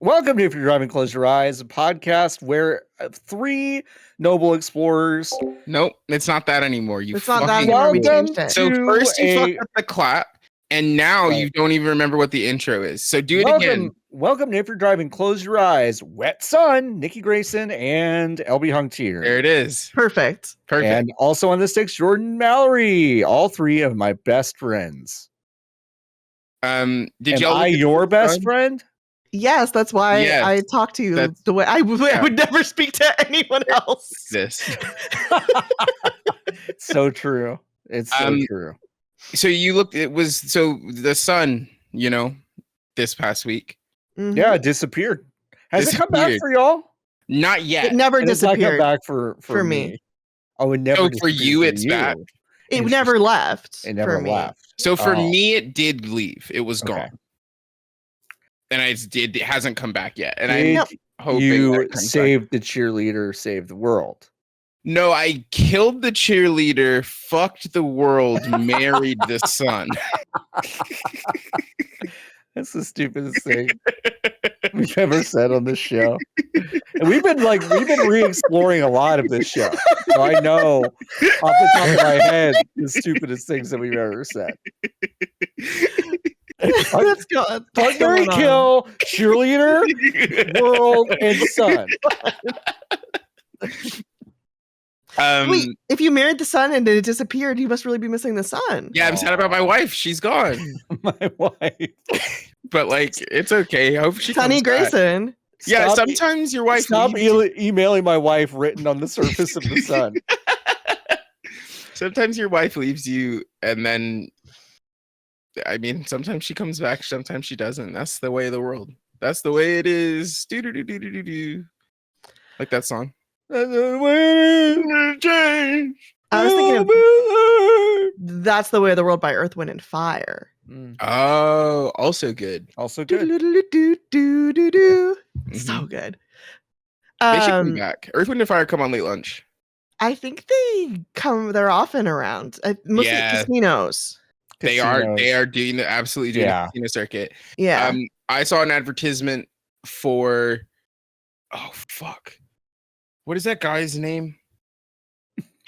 Welcome to If You're Driving, Close Your Eyes, a podcast where three noble explorers. Nope, it's not that anymore. It's not that anymore. We changed it. So first you fucked up the clap, and now you don't even remember what the intro is. So do it again. Welcome to If You're Driving, Close Your Eyes. Wet Sun, Nikki Grayson, and LB Hungtier. There it is. Perfect. And also on the sticks, Jordan Mallory. All three of my best friends. Am I your best friend? Yes, that's why I talk to you the way I would never speak to anyone else. This. So true. It's so true. So you looked. It was so the sun. This past week. Mm-hmm. Yeah, it disappeared. Has it come back for y'all? Not yet. It never disappeared. Come back for me. Oh, it never. So for you, it's back. It never left. It never left. So for me, it did leave. It was gone. And it hasn't come back yet. And I'm hoping you saved the cheerleader, saved the world. No, I killed the cheerleader, fucked the world, married the sun. That's the stupidest thing we've ever said on this show. And we've been re-exploring a lot of this show. So I know off the top of my head the stupidest things that we've ever said. Let's go. Partner and kill, cheerleader, world, and sun. Wait, if you married the sun and it disappeared, you must really be missing the sun. Yeah, I'm sad about my wife. She's gone. My wife. But it's okay. I hope she Sunny Grayson. Back. Yeah, sometimes your wife. Stop emailing my wife written on the surface of the sun. Sometimes your wife leaves you, and then. Sometimes she comes back, sometimes she doesn't. That's the way of the world. That's the way it is. Do. Like that song. I was thinking of That's the Way of the World by Earth, Wind, and Fire. Oh, also good. Also good. So good. They should come back. Earth, Wind, and Fire come on late lunch. I think they're often around. Mostly at casinos. They are doing the casino circuit. Yeah. I saw an advertisement for what is that guy's name?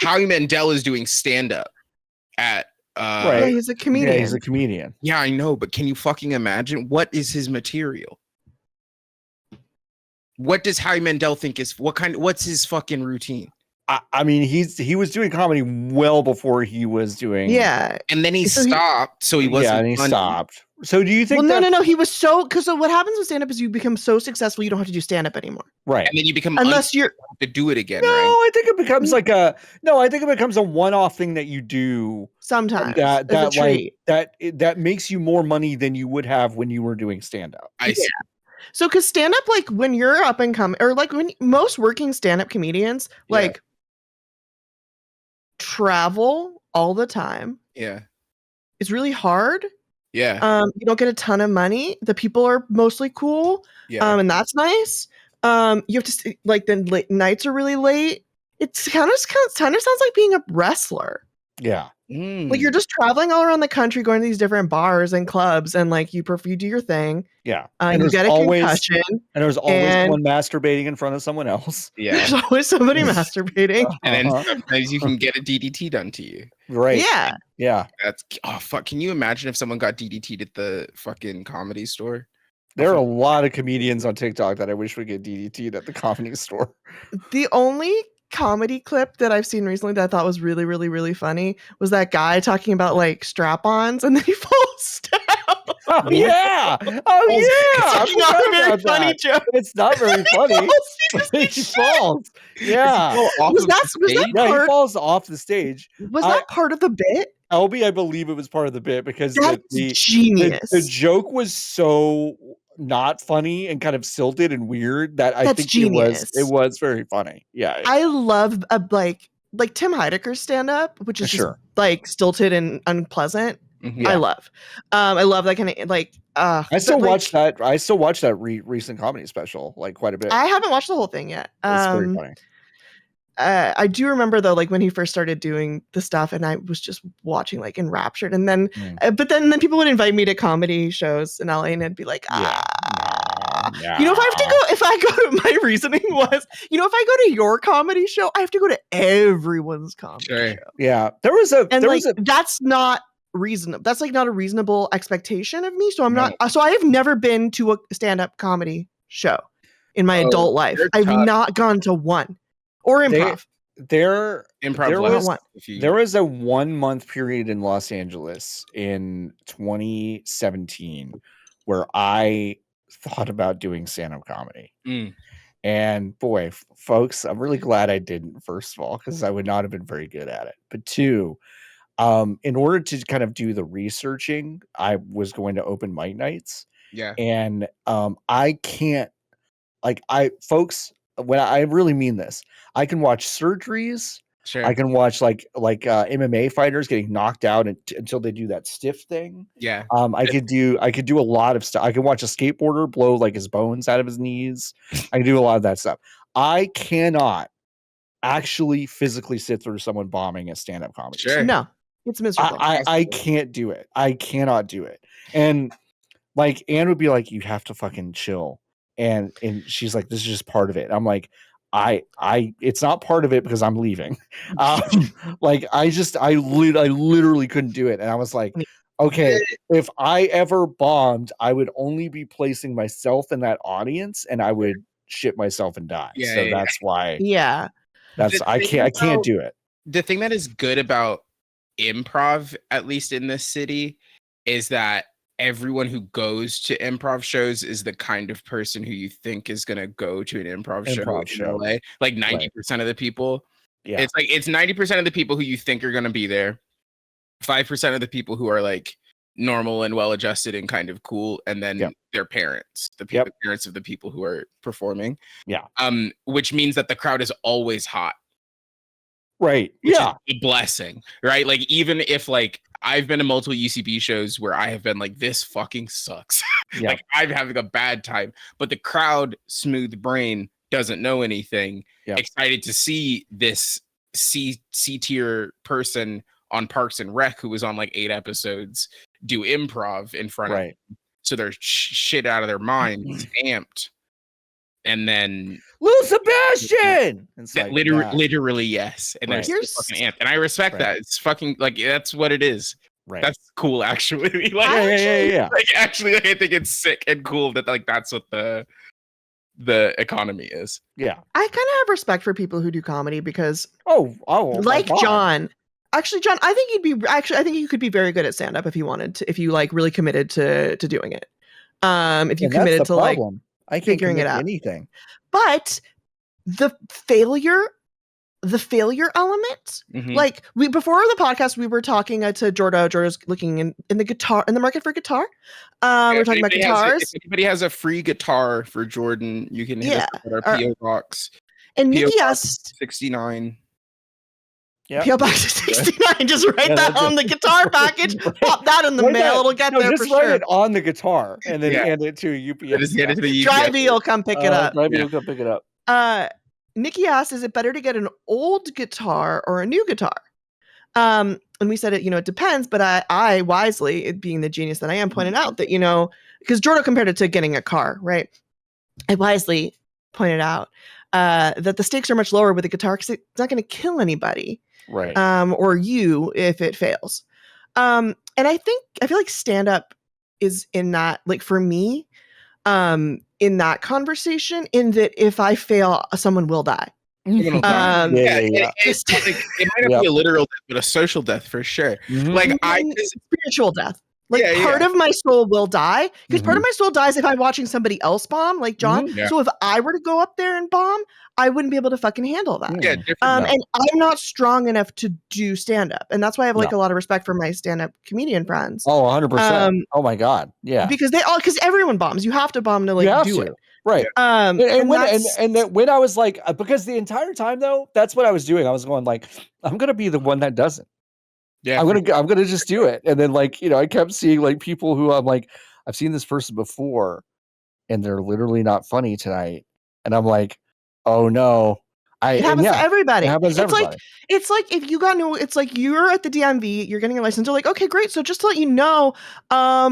Howie Mandel is doing stand-up at Yeah, he's a comedian. Yeah, he's a comedian. Yeah, I know, but can you fucking imagine what is his material? What does Howie Mandel think what's his fucking routine? He was doing comedy well before he was doing. Yeah, and then he stopped, so he wasn't. Yeah, and he stopped. So do you think? Well, no. He was so what happens with stand up is you become so successful you don't have to do stand up anymore. Right, and then you become unless you're to do it again. No, right? I think it becomes I think it becomes a one-off thing that you do sometimes. That makes you more money than you would have when you were doing stand up. I see. So, because stand up, when you're up and coming, or when most working stand up comedians travel all the time. Yeah. It's really hard. Yeah. You don't get a ton of money. The people are mostly cool. Yeah. And that's nice. You have to the late nights are really late. It kind of sounds like being a wrestler. Yeah. Like you're just traveling all around the country, going to these different bars and clubs, and you do your thing. Yeah. And you get a concussion. And there's always someone masturbating in front of someone else. Yeah. There's always somebody masturbating. And then sometimes you can get a DDT done to you. Right. Yeah. Yeah. That's fuck. Can you imagine if someone got DDT'd at the fucking Comedy Store? There are a lot of comedians on TikTok that I wish would get DDT'd at the Comedy Store. The only comedy clip that I've seen recently that I thought was really, really, really funny was that guy talking about strap-ons and then he falls down. Oh yeah! It's not a very funny joke. It's not very funny. He falls. Yeah. Was that part? He falls off the stage. Was that part of the bit? LB, I believe it was part of the bit because genius. The joke was so not funny and kind of silted and weird that I think genius. it was very funny. Yeah. I love like Tim Heidecker's stand-up, which is just stilted and unpleasant. Mm-hmm. I love. I love that kind of I still watch that. I still watch that recent comedy special quite a bit. I haven't watched the whole thing yet. It's very funny. I do remember though, when he first started doing the stuff, and I was just watching enraptured, and then, but then people would invite me to comedy shows in LA, and I'd be like, You know, if I go to my reasoning was, you know, if I go to your comedy show, I have to go to everyone's comedy Sure. show. Yeah, That's not reasonable. That's like not a reasonable expectation of me. So I'm No. not. So I have never been to a stand-up comedy show in my Oh, adult life. they're I've tough. not gone to one or improv. There Improv was one. there was a 1 month period in Los Angeles in 2017 where I thought about doing stand-up comedy. Mm. And boy, folks, I'm really glad I didn't, first of all, because I would not have been very good at it. But two, in order to kind of do the researching, I was going to open mic nights. Yeah. And I can't, folks, when I really mean this, I can watch surgeries. Sure. I can watch like MMA fighters getting knocked out until they do that stiff thing. Yeah. I could do a lot of stuff. I can watch a skateboarder blow like his bones out of his knees. I can do a lot of that stuff. I cannot actually physically sit through someone bombing a stand-up comedy. Sure. No, it's miserable. I can't do it. I cannot do it. And like Anne would be like, you have to fucking chill. And she's like, this is just part of it. I'm like, it's not part of it because I'm leaving. Like I literally couldn't do it. And I was like, okay, if I ever bombed, I would only be placing myself in that audience and I would shit myself and die. Yeah, so yeah, that's why Yeah. I can't do it. The thing that is good about improv, at least in this city, is that everyone who goes to improv shows is the kind of person who you think is going to go to an improv show in LA. Like 90% of the people. Yeah. It's 90% of the people who you think are going to be there. 5% of the people who are like normal and well-adjusted and kind of cool. And then their parents, the parents of the people who are performing. Yeah. Which means that the crowd is always hot. Right. Which Yeah. is a blessing, right? Like even if like I've been to multiple UCB shows where I have been like, this fucking sucks. Yeah. Like I'm having a bad time, but the crowd, smooth brain, doesn't know anything. Yeah. Excited to see this C tier person on Parks and Rec who was on like 8 episodes do improv in front of them. So they're shit out of their minds, amped. And then Lil Sebastian. It's like, literally yes. And Right. they're still fucking amped. And I respect that. It's fucking like that's what it is. Right. That's cool actually. Like, yeah. Like actually like, I think it's sick and cool that like that's what the economy is. Yeah. I kind of have respect for people who do comedy because like John. Actually, John, I think I think you could be very good at stand-up if you wanted to, if you like really committed to doing it. If you committed to like I can't figuring it out. Anything. But the failure element, like before the podcast, we were talking to Jordo. Jordo's looking in the market for guitar. We're talking about guitars. If anybody has a free guitar for Jordan, you can hit us up at our PO box. And Nikki asked 69. Yeah. PO Box 69. Just write that on the guitar package. Pop that in the mail. It'll get there for sure. Just write it on the guitar and then hand it to a UPS. Just hand it to the UPS. Drivey will come pick it up. Drivey will come pick it up. Nikki asked, is it better to get an old guitar or a new guitar? And we said it depends, but I wisely, it being the genius that I am, pointed out that, because Jordo compared it to getting a car, right? I wisely pointed out that the stakes are much lower with a guitar because it's not going to kill anybody. Right. Or you if it fails. And I feel like stand-up is in that, like for me, in that conversation, in that if I fail, someone will die. It might not be a literal death, but a social death for sure. Like spiritual death. Like part of my soul will die because part of my soul dies if I'm watching somebody else bomb, like John. So if I were to go up there and bomb, I wouldn't be able to fucking handle that. And I'm not strong enough to do stand up, and that's why I have like a lot of respect for my stand up comedian friends. Oh, 100%. Oh my god, yeah. Because everyone bombs. You have to bomb to like do it. Right. And when I was like, because the entire time though, that's what I was doing. I was going like, I'm gonna be the one that doesn't. Yeah, I'm gonna just do it. And then like, I kept seeing like people who I'm like, I've seen this person before and they're literally not funny tonight. And I'm like, oh no. It happens to everybody. It happens to everybody. It's like if you got it's like you're at the DMV, you're getting a license. They're like, okay, great. So just to let you know,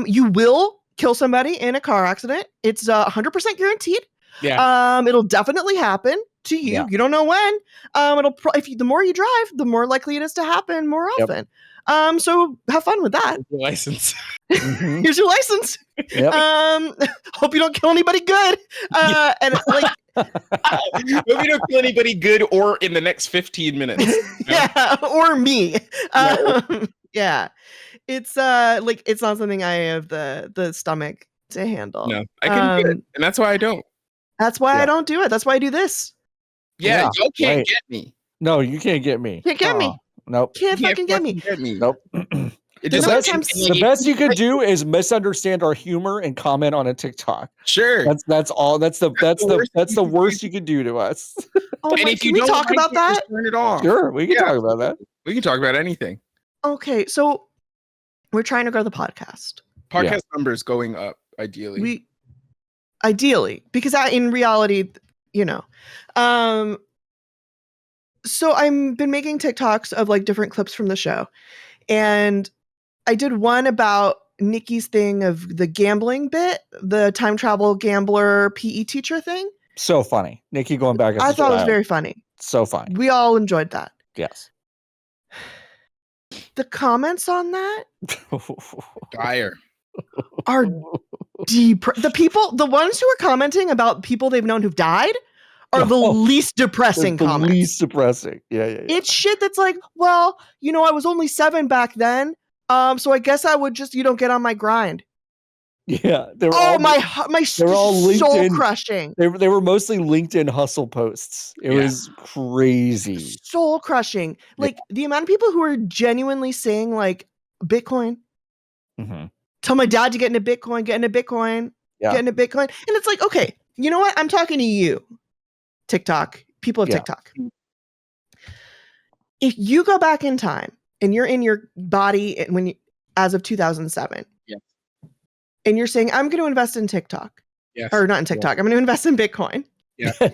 you will kill somebody in a car accident. It's 100% guaranteed. Yeah. It'll definitely happen to you. Yeah. You don't know when. The more you drive, the more likely it is to happen more Yep. often. So have fun with that. Your license. Mhm. Here's your license. Yep. Hope you don't kill anybody good. And like, Hope you don't kill anybody good or in the next 15 minutes. yeah, or me. Yeah. Yeah, it's like it's not something I have the stomach to handle. No, I couldn't do it, and that's why I don't. That's why Yeah. I don't do it. That's why I do this. Yeah, Yeah, y'all can't right. get me. No, you can't get me. Can't get me. Nope. Can't fucking get me. Nope. It The just number like, of times- and, like, The best you could do is misunderstand our humor and comment on a TikTok. Sure. That's all. That's the worst worst you could do to us. Oh And my, if can you we don't talk like about it, that? just turn it off. Sure, we can Yeah. talk about that. We can talk about anything. Okay, so we're trying to grow the podcast. Podcast numbers going up, ideally. We ideally, because in reality, you know. So I've been making TikToks of like different clips from the show. And I did one about Nikki's thing of the gambling bit, the time travel gambler PE teacher thing. So funny. Nikki going back as I a thought it was child. very funny. So funny. We all enjoyed that. Yes. The comments on that Dire. are deep. The ones who are commenting about people they've known who've died are the Oh, least depressing the comments. least depressing. Yeah. It's shit that's like, well, I was only 7 back then. So I guess I would just, get on my grind. Yeah. They were Oh, all, my they're all soul LinkedIn. crushing. They were mostly LinkedIn hustle posts. It Yeah. was crazy. Soul crushing. Like the amount of people who are genuinely saying like Bitcoin. hmm Tell my dad to get into Bitcoin, get into Bitcoin, Yeah. get into Bitcoin. And it's like, okay, you know what? I'm talking to you, TikTok, people of Yeah. TikTok. If you go back in time and you're in your body as of 2007, Yes. and you're saying, I'm going to invest in TikTok, Yes. or not in TikTok, I'm going to invest in Bitcoin.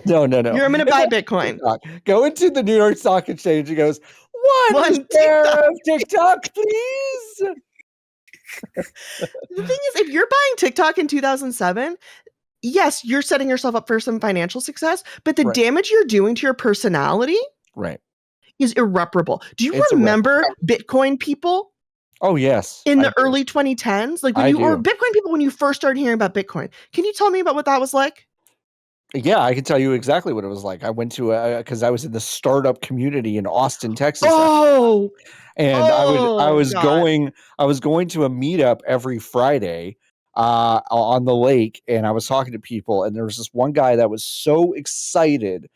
No. I'm going to buy Bitcoin. TikTok. Go into the New York Stock Exchange and goes, one share of TikTok, please. The thing is, if you're buying TikTok in 2007, yes, you're setting yourself up for some financial success, but the Right. damage you're doing to your personality Right. is irreparable. Do you It's remember Bitcoin people Oh, yes. in I the do. early 2010s? Like I or do. Bitcoin people when you first started hearing about Bitcoin. Can you tell me about what that was like? Yeah, I can tell you exactly what it was like. I went to because I was in the startup community in Austin, Texas. Oh, And I was God. going to a meetup every Friday on the lake, and I was talking to people, and there was this one guy that was so excited,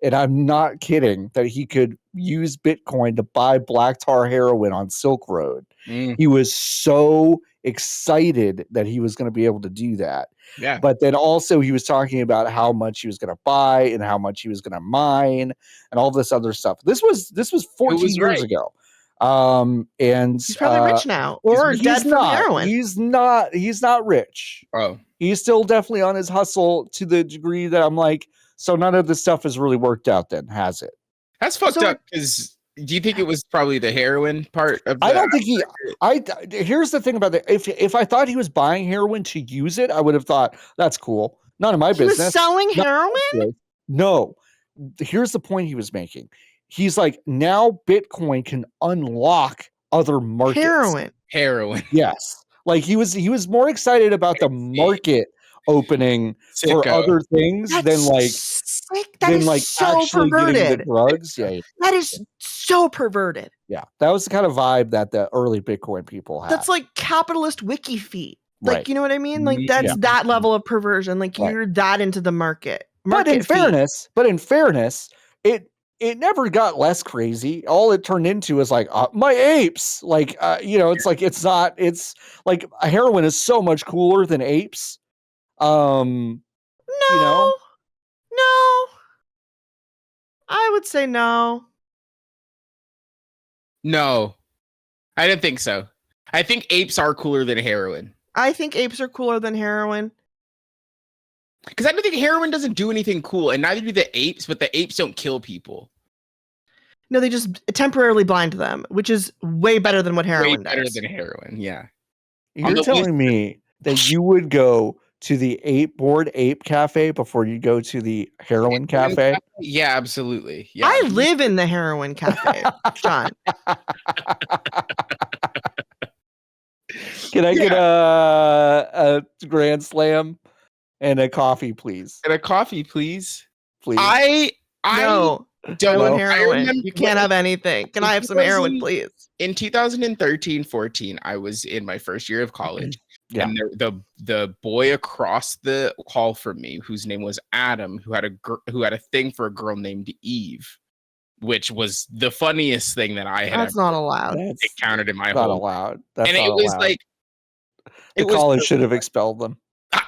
and I'm not kidding, that he could use Bitcoin to buy black tar heroin on Silk Road. Mm, He was so excited that he was going to be able to do that. yeah. But then also he was talking about how much he was going to buy and how much he was going to mine and all this other stuff. This was 14 years right. ago. And He's probably rich now or he's dead from not. heroin. He's not rich. Oh, He's still definitely on his hustle to the degree that I'm like, so none of this stuff has really worked out then, has it? that's fucked So- up. Because do you think it was probably the heroin part of I that? don't think here's the thing about that. If I thought he was buying heroin to use it, I would have thought that's cool. None of my He was business. selling No. heroin? No, here's the point he was making. He's like, now Bitcoin can unlock other markets. Heroin. Heroin. Yes. Like he was more excited about the market opening for Sicko. other things That's than like sick. That is so actually getting the perverted. drugs. Yeah. That is so perverted. Yeah. That was the kind of vibe that the early Bitcoin people had. That's like capitalist wiki feet. Like, Right. you know what I mean? Like that's Yeah. that level of perversion. Like Right. you're that into the market. But in Market feet. fairness, it never got less crazy. All it turned into is like my apes. Like it's like it's like heroin is so much cooler than apes. No. know? No. I would say no. No, I didn't think so. I think apes are cooler than heroin. I think apes are cooler than heroin. Because I don't think heroin doesn't do anything cool, and neither do the apes, but the apes don't kill people. No, they just temporarily blind them, which is way better than what Way heroin better does. than heroin, yeah. You're telling me that you would go to the Bored Ape Cafe before you go to the Heroin Cafe? Yeah, absolutely. Yeah. I live in the Heroin Cafe, John. Can I get a Grand Slam and a coffee, please? And a coffee, please. Please. I No, I don't want No. heroin. remember- You can't have anything. Can I have some heroin, please? In 2013-14, I was in my first year of college. Yeah. And the boy across the hall from me, whose name was Adam, who had a thing for a girl named Eve, which was the funniest thing that I had That's not allowed. That's encountered in my not whole. allowed. That's And not it was allowed. like the college should have expelled them.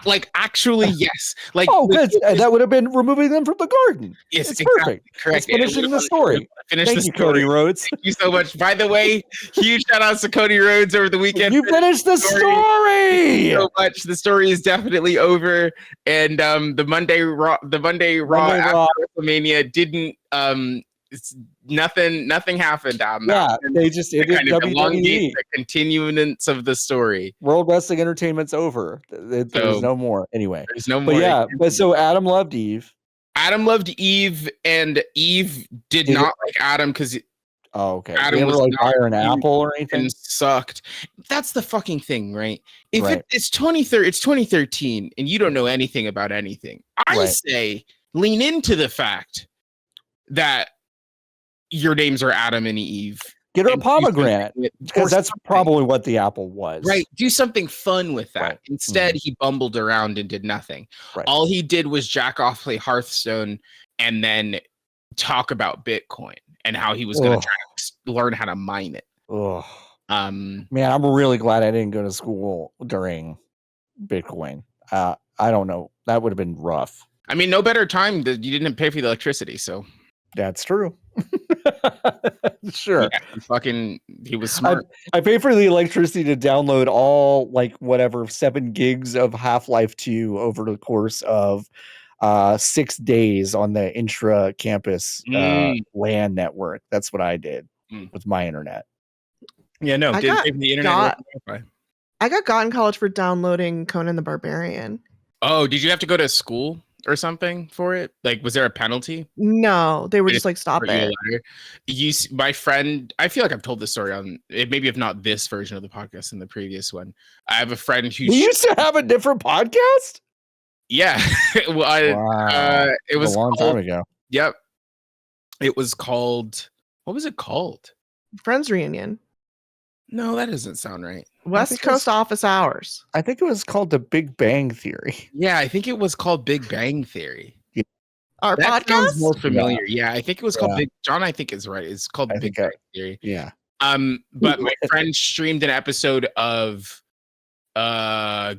like actually yes, like Oh, like, good. That would have been removing them from the garden. yes, It's exactly, perfect. correct. It's finishing the story. Finish Thank the you, story. Cody Rhodes. Thank you so much. By the way, huge shout outs to Cody Rhodes over the weekend. You finished the story. So much. The story is definitely over, and the Monday Raw after WrestleMania didn't nothing happened. Yeah, they just it ended kind of WWE. elongate the continuance of the story. World Wrestling Entertainment's over. There's So, no more. Anyway, There's no more. but yeah, but so Adam loved Eve. Adam loved Eve, and Eve did not like Adam because Oh, okay. Adam Did you ever was like not buy her an Eve apple or anything? and sucked. That's the fucking thing, right? If Right. it's 2013 and you don't know anything about anything, I Right. say lean into the fact that your names are Adam and Eve. Get her a and do something pomegranate with- or because that's something. probably what the apple was. Right. Do something fun with that. Right. Instead, he bumbled around and did nothing. Right. All he did was jack off, play Hearthstone, and then talk about Bitcoin and how he was going Ugh. to try to learn how to mine it. Ugh. Um, Man, I'm really glad I didn't go to school during Bitcoin. I don't know. That would have been rough. I mean, no better time that you didn't pay for the electricity. So That's true. Sure. yeah, he was smart. I pay for the electricity to download all like whatever 7 gigs of Half-Life 2 over the course of 6 days on the intra campus LAN network. That's what I did with my internet. Yeah, no, I didn't got pay for the internet. got- or Wi-Fi. I got in college for downloading Conan the Barbarian. Oh, did you have to go to school or something for it? Like, was there a penalty? No, they were They just like, stop Wrote you a it. letter? My friend, I feel like I've told this story on it, maybe if not this version of the podcast in the previous one. I have a friend who We used to have a different podcast? yeah. Well, Wow. it was a long called, time ago. Yep. It was called, what was it called? Friends reunion. No, that doesn't sound right. West think it was- Coast office hours. I think it was called The Big Bang Theory. Yeah, I think it was called Big Bang Theory. Our That podcast. sounds more familiar. Yeah, I think it was called Yeah. Big John. I think is right. It's called I Big think Bang Theory. Yeah. But my friend streamed an episode of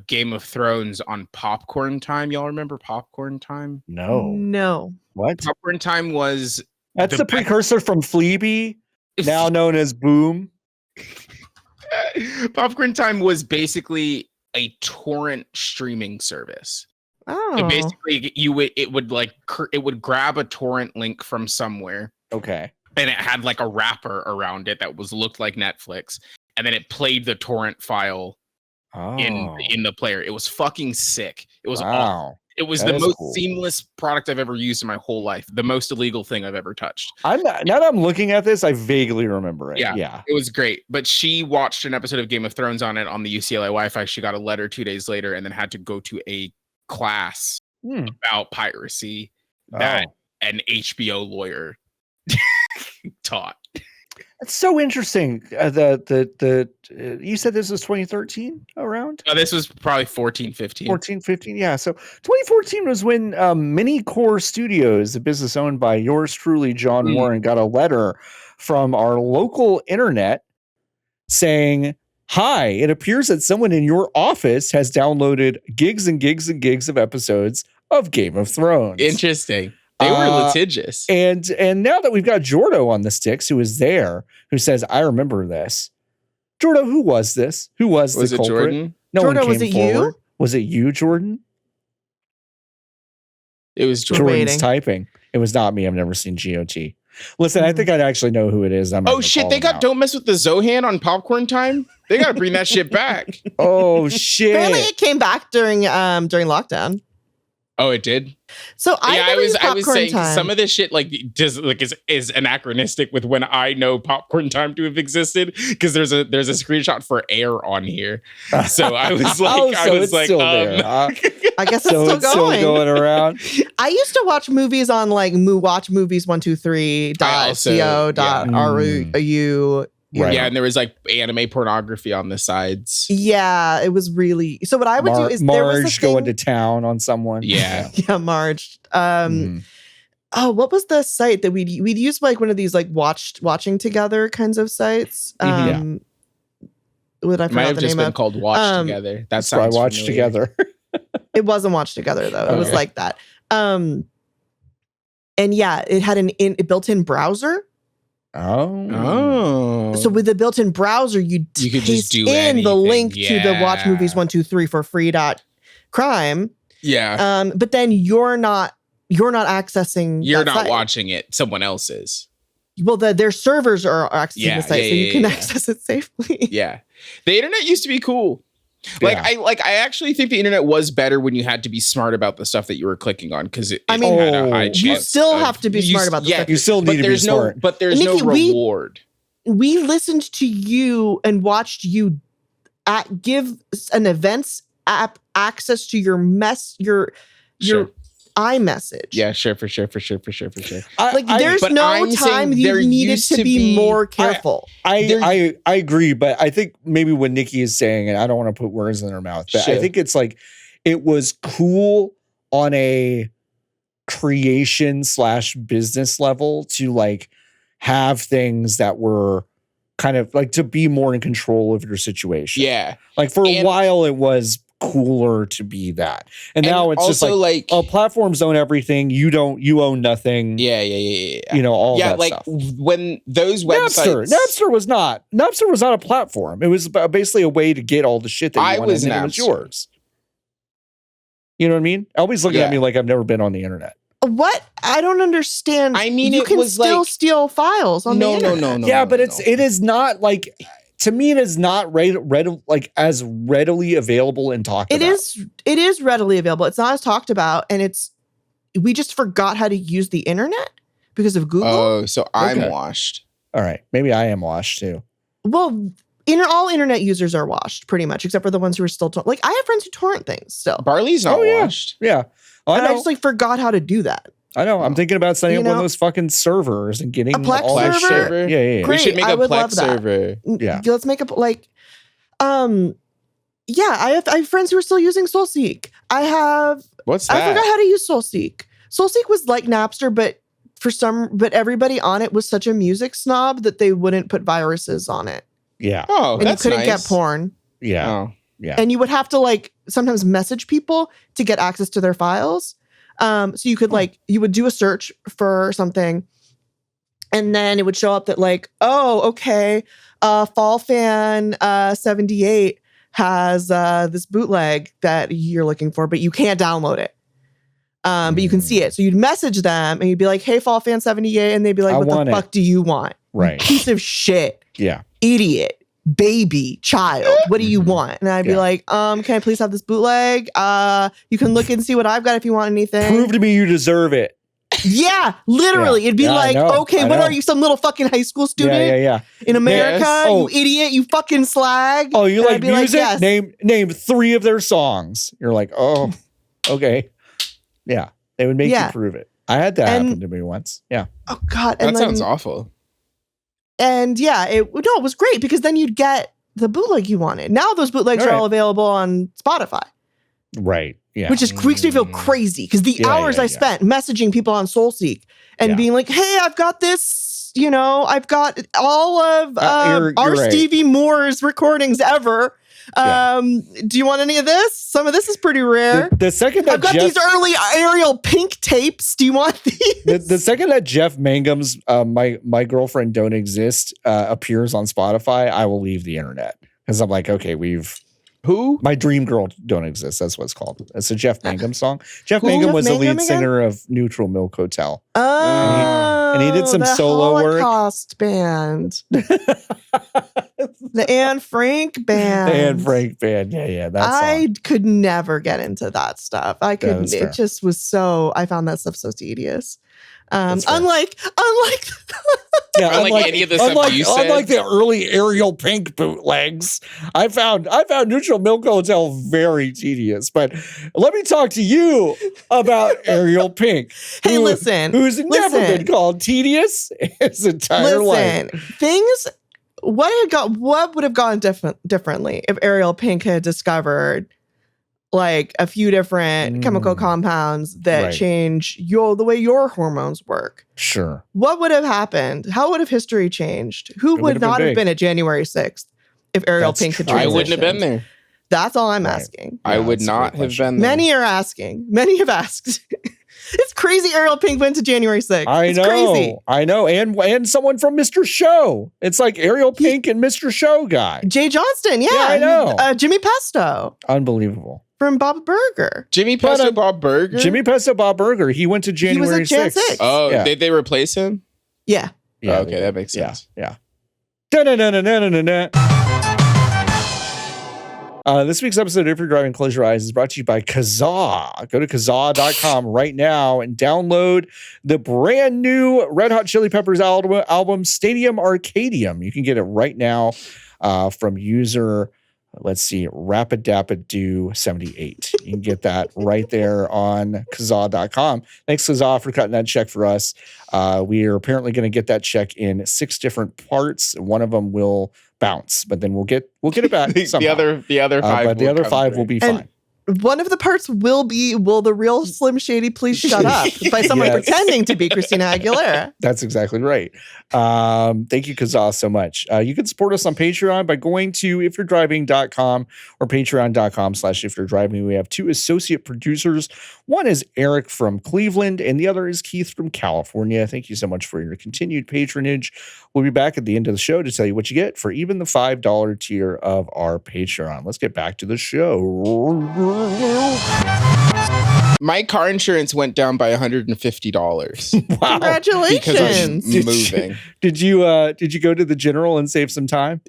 Game of Thrones on Popcorn Time. Y'all remember Popcorn Time? No. No. What? Popcorn Time was That's the the best- precursor from Fleabee, now known as Boom. Popcorn Time was basically a torrent streaming service. Oh. So basically, it would grab a torrent link from somewhere, Okay. and it had like a wrapper around it that looked like Netflix, and then it played the torrent file Oh. in the player. It was fucking sick. It was awesome. wow. It was That the is most cool. seamless product I've ever used in my whole life. The most illegal thing I've ever touched. Now that I'm looking at this, I vaguely remember it. Yeah. Yeah. It was great. But she watched an episode of Game of Thrones on it on the UCLA Wi-Fi. She got a letter 2 days later and then had to go to a class Hmm. about piracy that Oh. an HBO lawyer taught. That's so interesting. You said this was 2013 around? This was probably 14, 15. 14, 15. Yeah. So 2014 was when Mini Core Studios, a business owned by yours truly, John Mm. Warren, got a letter from our local internet saying, "Hi, it appears that someone in your office has downloaded gigs and gigs and gigs of episodes of Game of Thrones." Interesting. They were litigious. And now that we've got Jordo on the sticks, who is there, who says, "I remember this." Jordo, who was this? Who was Was the it culprit? Jordan? No Jordo, one was came it you? forward. Was it you, Jordan? It was We're Jordan. Jordan's waiting. typing. It was not me. I've never seen GOT. Listen, I think I'd actually know who it is. I'm not Oh gonna shit, call they them got out. Don't Mess with the Zohan on Popcorn Time. They gotta bring that shit back. Oh shit! Apparently, it came back during lockdown. Oh, it did. So I was saying time. some of this shit is anachronistic with when I know Popcorn Time to have existed, because there's a screenshot for Air on here. So I was like, it's still there, huh? I guess it's So still it's going. still going around. I used to watch movies on like watch movies 123.co.ru. Right. Yeah, and there was like anime pornography on the sides. Yeah, it was really. So what I would do is there was a Marge thing, going to town on someone. Yeah. Yeah, Marge. Mhm. Oh, what was the site that we'd use, like one of these like watching together kinds of sites? Yeah. What I It might forgot have the just name been of. called Watch Together. That So I sounds watched familiar. together. It wasn't Watch Together though. It was Okay. like that. And yeah, it had a built-in browser. Oh. So with the built-in browser, you You could paste just do in the anything. link to the Watch Movies Yeah. 123 for free.crime. Yeah. But then you're not accessing. You're that not site. watching it. Someone else is. Well, their servers are accessing Yeah, the site, yeah, so you yeah, can yeah. access it safely. Yeah. The internet used to be cool. Like Yeah. I actually think the internet was better when you had to be smart about the stuff that you were clicking on, because it I mean, had a high you chance still of- have to be you smart s- about the yeah, stuff. You still but need to be there's no smart. but there's no Nikki, we- reward. We listened to you and watched you give an events app access to your Sure. iMessage. Yeah, sure, for sure. Like there's but no I'm saying time there you needed used to to be be- more careful. I agree, but I think maybe what Nikki is saying, and I don't want to put words in her mouth, but I Sure. think it's like it was cool on a creation / business level to like have things that were kind of like to be more in control of your situation. Yeah. Like for a And- while it was cooler to be that. And now it's just also like, oh, platforms own everything. You own nothing. yeah. You know, all Yeah, that like stuff. when those websites Napster was not a platform. It was basically a way to get all the shit that you I wanted was and it was Napster. yours. You know what I mean? Always looking at Yeah. me like I've never been on the internet. What? I don't understand. I mean, you it can was still like- steal files on the no, internet. Yeah, but it is not like, to me, it is not like as readily available and talked It about. is readily available. It's not as talked about, and we just forgot how to use the internet because of Google. Oh, so I'm Okay. washed. All right, maybe I am washed too. Well, all internet users are washed pretty much, except for the ones who are still like I have friends who torrent things still. Barley's not Oh, yeah. washed. Yeah, I And I know. just like forgot how to do that. I know. I'm thinking about setting You up one of know? those fucking servers and getting A Plex all that server? shit. Yeah. Great, We should make I a would love Plex that. server. Yeah. Let's make up like, yeah. I have friends who are still using SoulSeek. What's I that? forgot how to use SoulSeek. SoulSeek was like Napster, but everybody on it was such a music snob that they wouldn't put viruses on it, Yeah. Oh, and you that's couldn't nice. get porn. Yeah. Oh. Yeah. And you would have to like sometimes message people to get access to their files. So you could you would do a search for something, and then it would show up that like, oh, okay, Fall Fan 78 has this bootleg that you're looking for, but you can't download it. But you can see it. So you'd message them and you'd be like, hey, Fall Fan 78, and they'd be like, I what the want it. fuck do you want? Right. Piece of shit, Yeah. idiot, baby, child. What do you Mhm. want? And I'd be Yeah. like, can I please have this bootleg? You can look and see what I've got if you want anything. Prove to me you deserve it. Yeah, literally. Yeah. It'd be Yeah, I like, know. okay, I what know. are you, some little fucking high school student Yeah. in America? Yes. Oh. You idiot, you fucking slag. Oh, you And like I'd be music? yes. Name 3 of their songs. You're like, oh, okay. Yeah. They would make Yeah. you prove it. I had that And- happen to me once. Yeah. Oh God. That And sounds then, awful. and yeah, it was great because then you'd get the bootleg you wanted. Now those bootlegs are Right. all available on Spotify. Right. Yeah. Which just makes me feel Mm. crazy because the Yeah, hours yeah, I yeah. spent messaging people on SoulSeek and Yeah. being like, hey, I've got this, I've got all of you're our right. Stevie Moore's recordings ever. Yeah. Do you want any of this? Some of this is pretty rare. the second that I've got Jeff, these early Ariel Pink tapes. Do you want these? the second that Jeff Mangum's my girlfriend don't exist appears on Spotify, I will leave the internet because I'm like, okay, Who? my dream girl don't exist. That's what it's called. It's a Jeff Mangum song. Jeff Who's Mangum Jeff was the Mangum lead again? singer of Neutral Milk Hotel. Oh. And he did some the solo work. Holocaust band. The Anne Frank band. Anne Frank band. Yeah. That's I could never get into that stuff. I couldn't. is fair. It just was so. I found that stuff so tedious. That's fair. Unlike Unlike any of the stuff you said. Unlike the early Ariel Pink bootlegs, I found Neutral Milk Hotel very tedious. But let me talk to you about Ariel Pink. Hey, listen. Who's never been called tedious his entire life. Things. What would have gone differently if Ariel Pink had discovered like a few different chemical compounds that Right. change the way your hormones work? Sure. What would have happened? How would have history changed? Who It would would have not been have big. been at January 6th if Ariel That's Pink had true. I wouldn't have been transitioned? there. That's all I'm Right. asking. I Yeah, would that's a not great have question. been there. Many are asking. Many have asked. It's crazy Ariel Pink went to January 6th. I know. Crazy. I know. And someone from Mr. Show. It's like Ariel Pink and Mr. Show guy. Jay Johnston, yeah. I know. Jimmy Pesto Unbelievable. from Bob Burger. Jimmy But, Pesto Bob Burger? Jimmy Pesto Bob Burger. He went to He was January at Jan 6th. 6. Oh, Yeah. did they replace him? Yeah. Yeah, Okay, that makes Yeah, sense. yeah. Da-na-na-na-na-na-na. This week's episode of If You're Driving, Close Your Eyes is brought to you by Kazaa. Go to kazaa.com right now and download the brand new Red Hot Chili Peppers album Stadium Arcadium. You can get it right now from user, let's see, Rapidapadoo78. You can get that right there on kazaa.com. Thanks, Kazaa, for cutting that check for us. We are apparently going to get that check in 6 different parts. One of them will bounce, but then we'll get it back. the somehow. other 5 But the other 5 will be And- fine. One of the parts will the real Slim Shady please shut up by someone Yes. pretending to be Christina Aguilera. That's exactly right. Thank you, Kazaa, so much. You can support us on Patreon by going to ifyou'redriving.com or patreon.com/ifyou'redriving. We have 2 associate producers. One is Eric from Cleveland, and the other is Keith from California. Thank you so much for your continued patronage. We'll be back at the end of the show to tell you what you get for even the $5 tier of our Patreon. Let's get back to the show. My car insurance went down by $150 Wow. Congratulations. because I'm Did you- moving. Did you go to the general and save some time?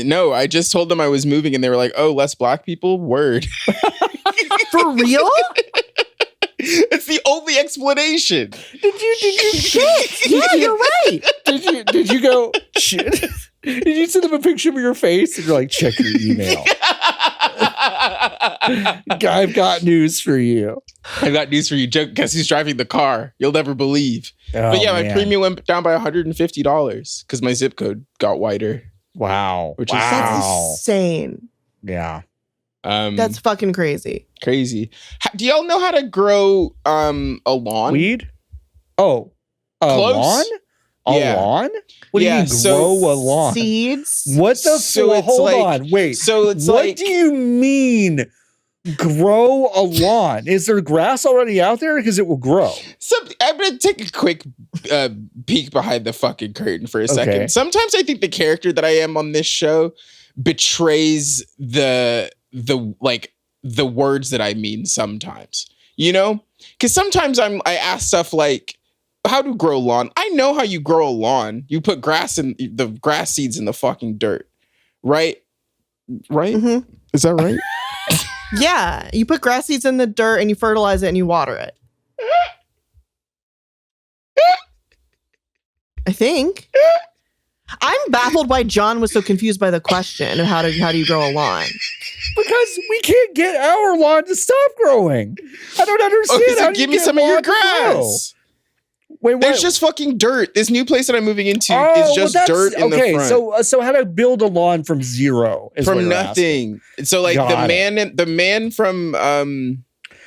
No, I just told them I was moving and they were like, "Oh, less black people?" Word. For real? It's the only explanation. Did you Yeah, you're right. did you go shit? Did you send them a picture of your face and you're like, check your email? I've got news for you. I got news for you. Guess who's driving the car? You'll never believe. But yeah, my premium went down by $150 because my zip code got wider. Wow. Which is- That's wow. insane. Yeah. That's fucking crazy. crazy. Do y'all know how to grow a lawn? Weed? Oh. A Close. lawn? A Yeah. lawn? What do you Yeah, mean so grow a lawn? Seeds. What the So it's hold like- on. Wait. So it's What like do you mean grow a lawn? Is there grass already out there? Because it will grow. I'm gonna take a quick peek behind the fucking curtain for a second. Okay. Sometimes I think the character that I am on this show betrays the words that I mean sometimes. You know? Because sometimes I ask stuff like, how to grow lawn? I know how you grow a lawn. You put the grass seeds in the fucking dirt. Right? Right? Mhm. Is that right? Yeah, you put grass seeds in the dirt and you fertilize it and you water it. I think. I'm baffled why John was so confused by the question of how do you grow a lawn. Because we can't get our lawn to stop growing. I don't understand. Okay, so How do you give me get some of your lawn to grow? grass. Wait, what? There's just fucking dirt. This new place that I'm moving into Oh, is just well, dirt in the front. So how to build a lawn from zero is what From you're asking. nothing. So like Got the man from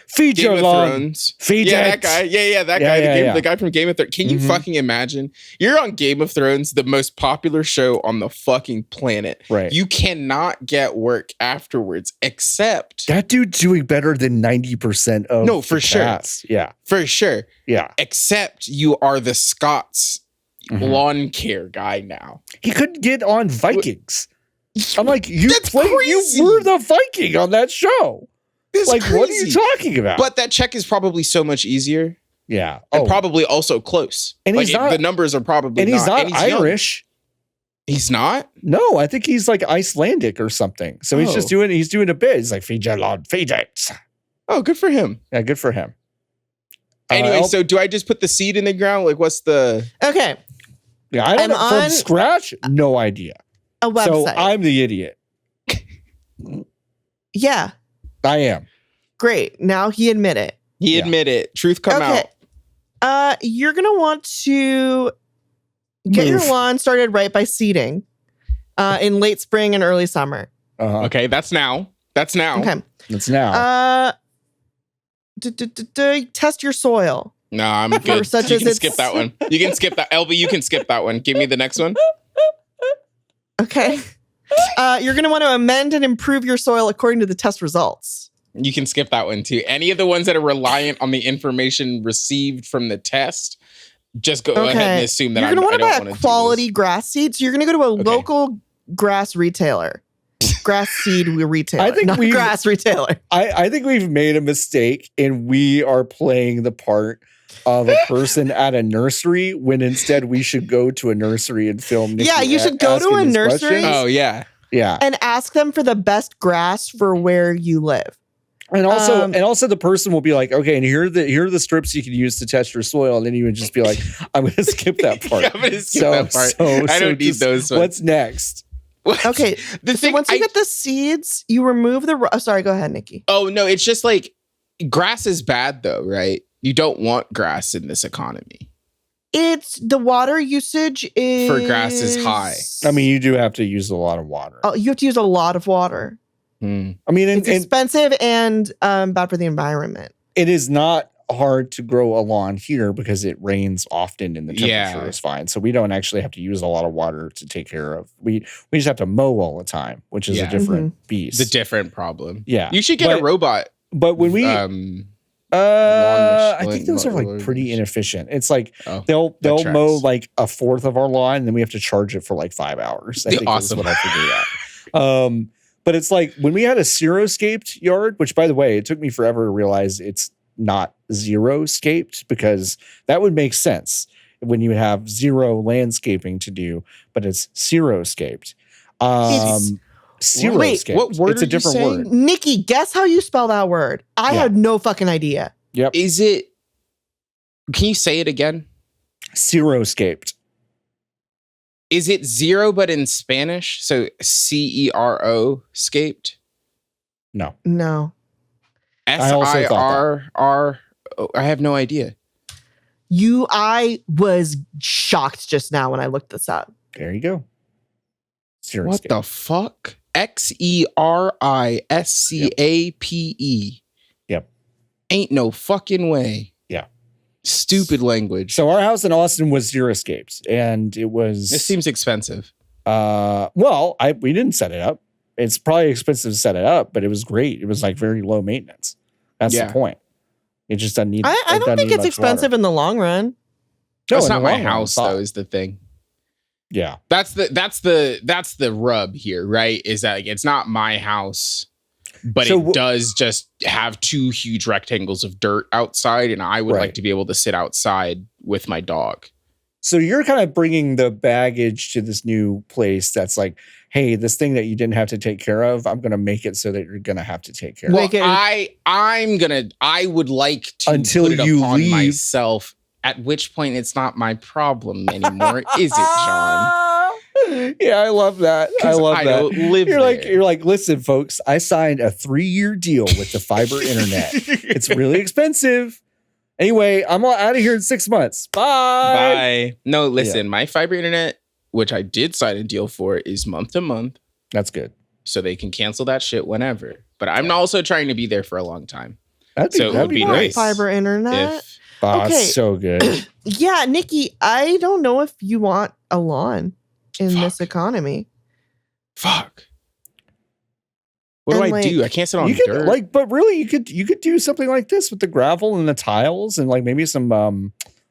Feed Game your of lawn. Thrones. Feed Yeah, it. that guy. Yeah, that Yeah, guy. yeah. The guy from Game of Thrones. Can you Mhm. fucking imagine? You're on Game of Thrones, the most popular show on the fucking planet. Right. You cannot get work afterwards, except That dude's doing better than 90% of No, for the sure. cast. Yeah. for sure. Yeah. Except you are the Scots Mhm. lawn care guy now. He couldn't get on Vikings. I'm like, you That's played, crazy. you were the Viking on that show. That's Like, what are you crazy. talking about? But that check is probably so much easier. Yeah. and Oh, probably also close. And Like, he's not- the numbers are probably and he's not young. Irish. He's not. No, I think he's like Icelandic or something. So he's just Oh. doing a bit. He's like Fijalon Fijets. Oh, good for him. Yeah, good for him. Anyway, so do I just put the seed in the ground? Like, what's the? Okay, yeah, I don't know I'm on- from scratch. No idea. a website. So I'm the idiot. Yeah, I am. great. Now he admit it. He Yeah. admit it. Truth come out. You're gonna want to get your Move. lawn started right by seeding in late spring and early summer. Uh-huh. Okay, that's now. That's now. Okay. It's now. Test your soil. No, I'm good. such You as can it's- skip that one. You can skip that. LB, you can skip that one. Give me the next one. Okay. You're gonna want to amend and improve your soil according to the test results. You can skip that one too. Any of the ones that are reliant on the information received from the test, just go ahead and assume that you're I gonna want to don't buy want a to quality grass seed. So you're gonna go to a Okay. local grass retailer. Grass seed retailer. I think not we've- grass retailer. I think we've made a mistake and we are playing the part of a person at a nursery when instead we should go to a nursery and film. Nikki Yeah, you should go to asking a these nursery. questions. Oh yeah. Yeah. And ask them for the best grass for where you live. And also the person will be like, okay, and here are the strips you can use to test your soil. And then you would just be like, I'm gonna skip that part. Yeah, I'm gonna skip that part. I don't need those ones. What's next? What? Okay. The So thing, once you get the seeds, you remove the. Sorry, go ahead, Nikki. oh no, it's just like grass is bad though, right? You don't want grass in this economy. It's the water usage is For grass is high. I mean, you do have to use a lot of water. you have to use a lot of water. Hmm. I mean, It's and expensive and bad for the environment. it is not hard to grow a lawn here because it rains often and the temperature Yeah. is fine. So we don't actually have to use a lot of water to take care of. We just have to mow all the time, which is Yeah. a different beast. It's a different problem. yeah. You should get a robot. But when we I think those are like lawn pretty machine. inefficient. It's like Oh, they'll that mow tracks. like a fourth of our lawn and then we have to charge it for like 5 hours. I think Awesome. is what I figured out. But it's like when we had a zero-scaped yard, which by the way, it took me forever to realize it's not zero-scaped because that would make sense when you have zero landscaping to do, but it's zero-scaped. It's- Zero-scaped. what word It's a are you different saying? word. Nikki, guess how you spell that word? I Yeah. had no fucking idea. Yep. Is it? Can you say it again? Zero-scaped. Is it zero but in Spanish? So CERO scaped? No. No. also thought SIRR. Oh, I have no idea. I was shocked just now when I looked this up. There you go. What Zero-scaped. the fuck? XERISCAPE. Yep. Ain't no fucking way. Yeah. Stupid language. So our house in Austin was zero-scaped, and it was. This seems expensive. We didn't set it up. It's probably expensive to set it up, but it was great. It was like very low maintenance. That's Yeah. the point. It just doesn't need. I it don't doesn't think need it's much expensive water. in the long run. No, That's in not the my long run, house it's not. though, is the thing. Yeah, That's the rub here, right? Is that like, it's not my house, but So it does just have two huge rectangles of dirt outside, and I would Right. like to be able to sit outside with my dog. so you're kind of bringing the baggage to this new place. That's like, hey, this thing that you didn't have to take care of, I'm going to make it so that you're going to have to take care of. Well, Make it- I would like to Until put it you upon leave. myself. At which point, it's not my problem anymore, is it, John? Yeah, I love that. I 'Cause love I that. don't live You're like, listen, folks, I signed a 3-year deal with the fiber internet. It's really expensive. Anyway, I'm out of here in 6 months. Bye. Bye. No, listen, my fiber internet, which I did sign a deal for, is month to month, That's good. so they can cancel that shit whenever. But I'm also trying to be there for a long time. That'd So it would be great. nice. Fiber internet. If Oh, Okay. it's so good. Yeah, Nikki, I don't know if you want a lawn in this Fuck. economy. fuck, what do And, I do? like, I can't sit on You could dirt. but really, you could do something like this with the gravel and the tiles and like maybe some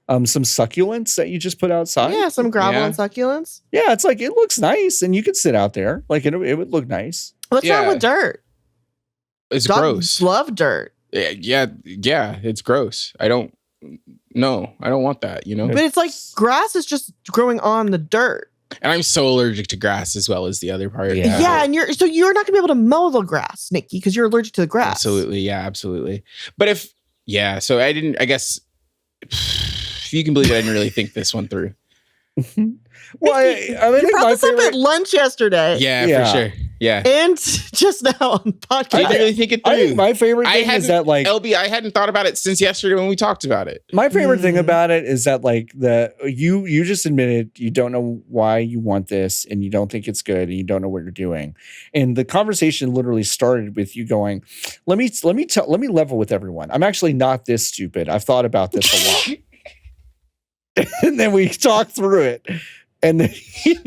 succulents that you just put outside. Yeah, some gravel Yeah. and succulents. Yeah, it's like it looks nice, and you could sit out there. Like it would look nice. What's Yeah. wrong with dirt? It's Dogs gross. love dirt. Yeah, it's gross. I don't no, I don't want that, you know? But it's like grass is just growing on the dirt. And I'm so allergic to grass as well as the other part. Yeah. Yeah, and you're not gonna be able to mow the grass, Nikki, because you're allergic to the grass. Absolutely. Yeah, absolutely. But so I guess if you can believe it, I didn't really think this one through. Well, I You think brought my this up at favorite. lunch yesterday. Yeah, Yeah. for sure. Yeah. And just now on I podcast. didn't really think it through. I think my favorite I thing is hadn't- that like LB, I hadn't thought about it since yesterday when we talked about it. my favorite thing Mm. about it is that like you just admitted you don't know why you want this and you don't think it's good and you don't know what you're doing. And the conversation literally started with you going, let me level with everyone. I'm actually not this stupid. I've thought about this a lot. And then we talked through it. And then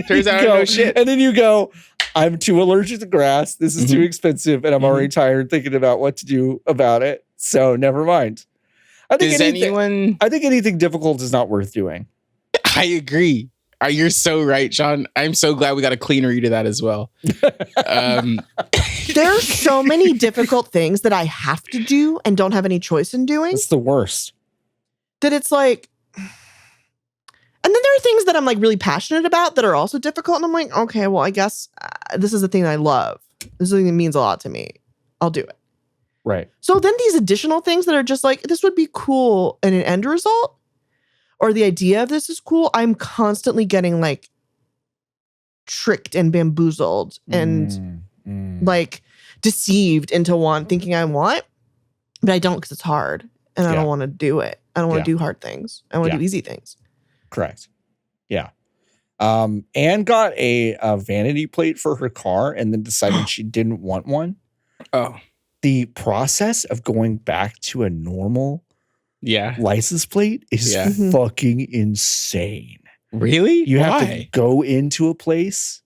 Turns out I you don't go, know shit. And then you go, I'm too allergic to grass. This is too Mhm. expensive, and I'm already tired thinking about what to do about it. So never mind. I think Does anything difficult is not worth doing. I agree. You're so right, Sean. I'm so glad we got a clean read of that as well. There's so many difficult things that I have to do and don't have any choice in doing It's the worst. that it's like. And then there are things that I'm like really passionate about that are also difficult. And I'm like, okay, well, I guess this is the thing I love. This is the thing that means a lot to me. I'll do it. Right. So then these additional things that are just like, this would be cool in an end result, or the idea of this is cool. I'm constantly getting like tricked and bamboozled and like deceived into thinking I want, but I don't because it's hard and I Yeah. don't want to do it. I don't want to Yeah. do hard things. I want to Yeah. do easy things. Correct. Yeah. Anne got a vanity plate for her car and then decided she didn't want one. Oh, The process of going back to a normal yeah. license plate is Yeah. Mhm. fucking insane. Really? You have to Why? go into a place.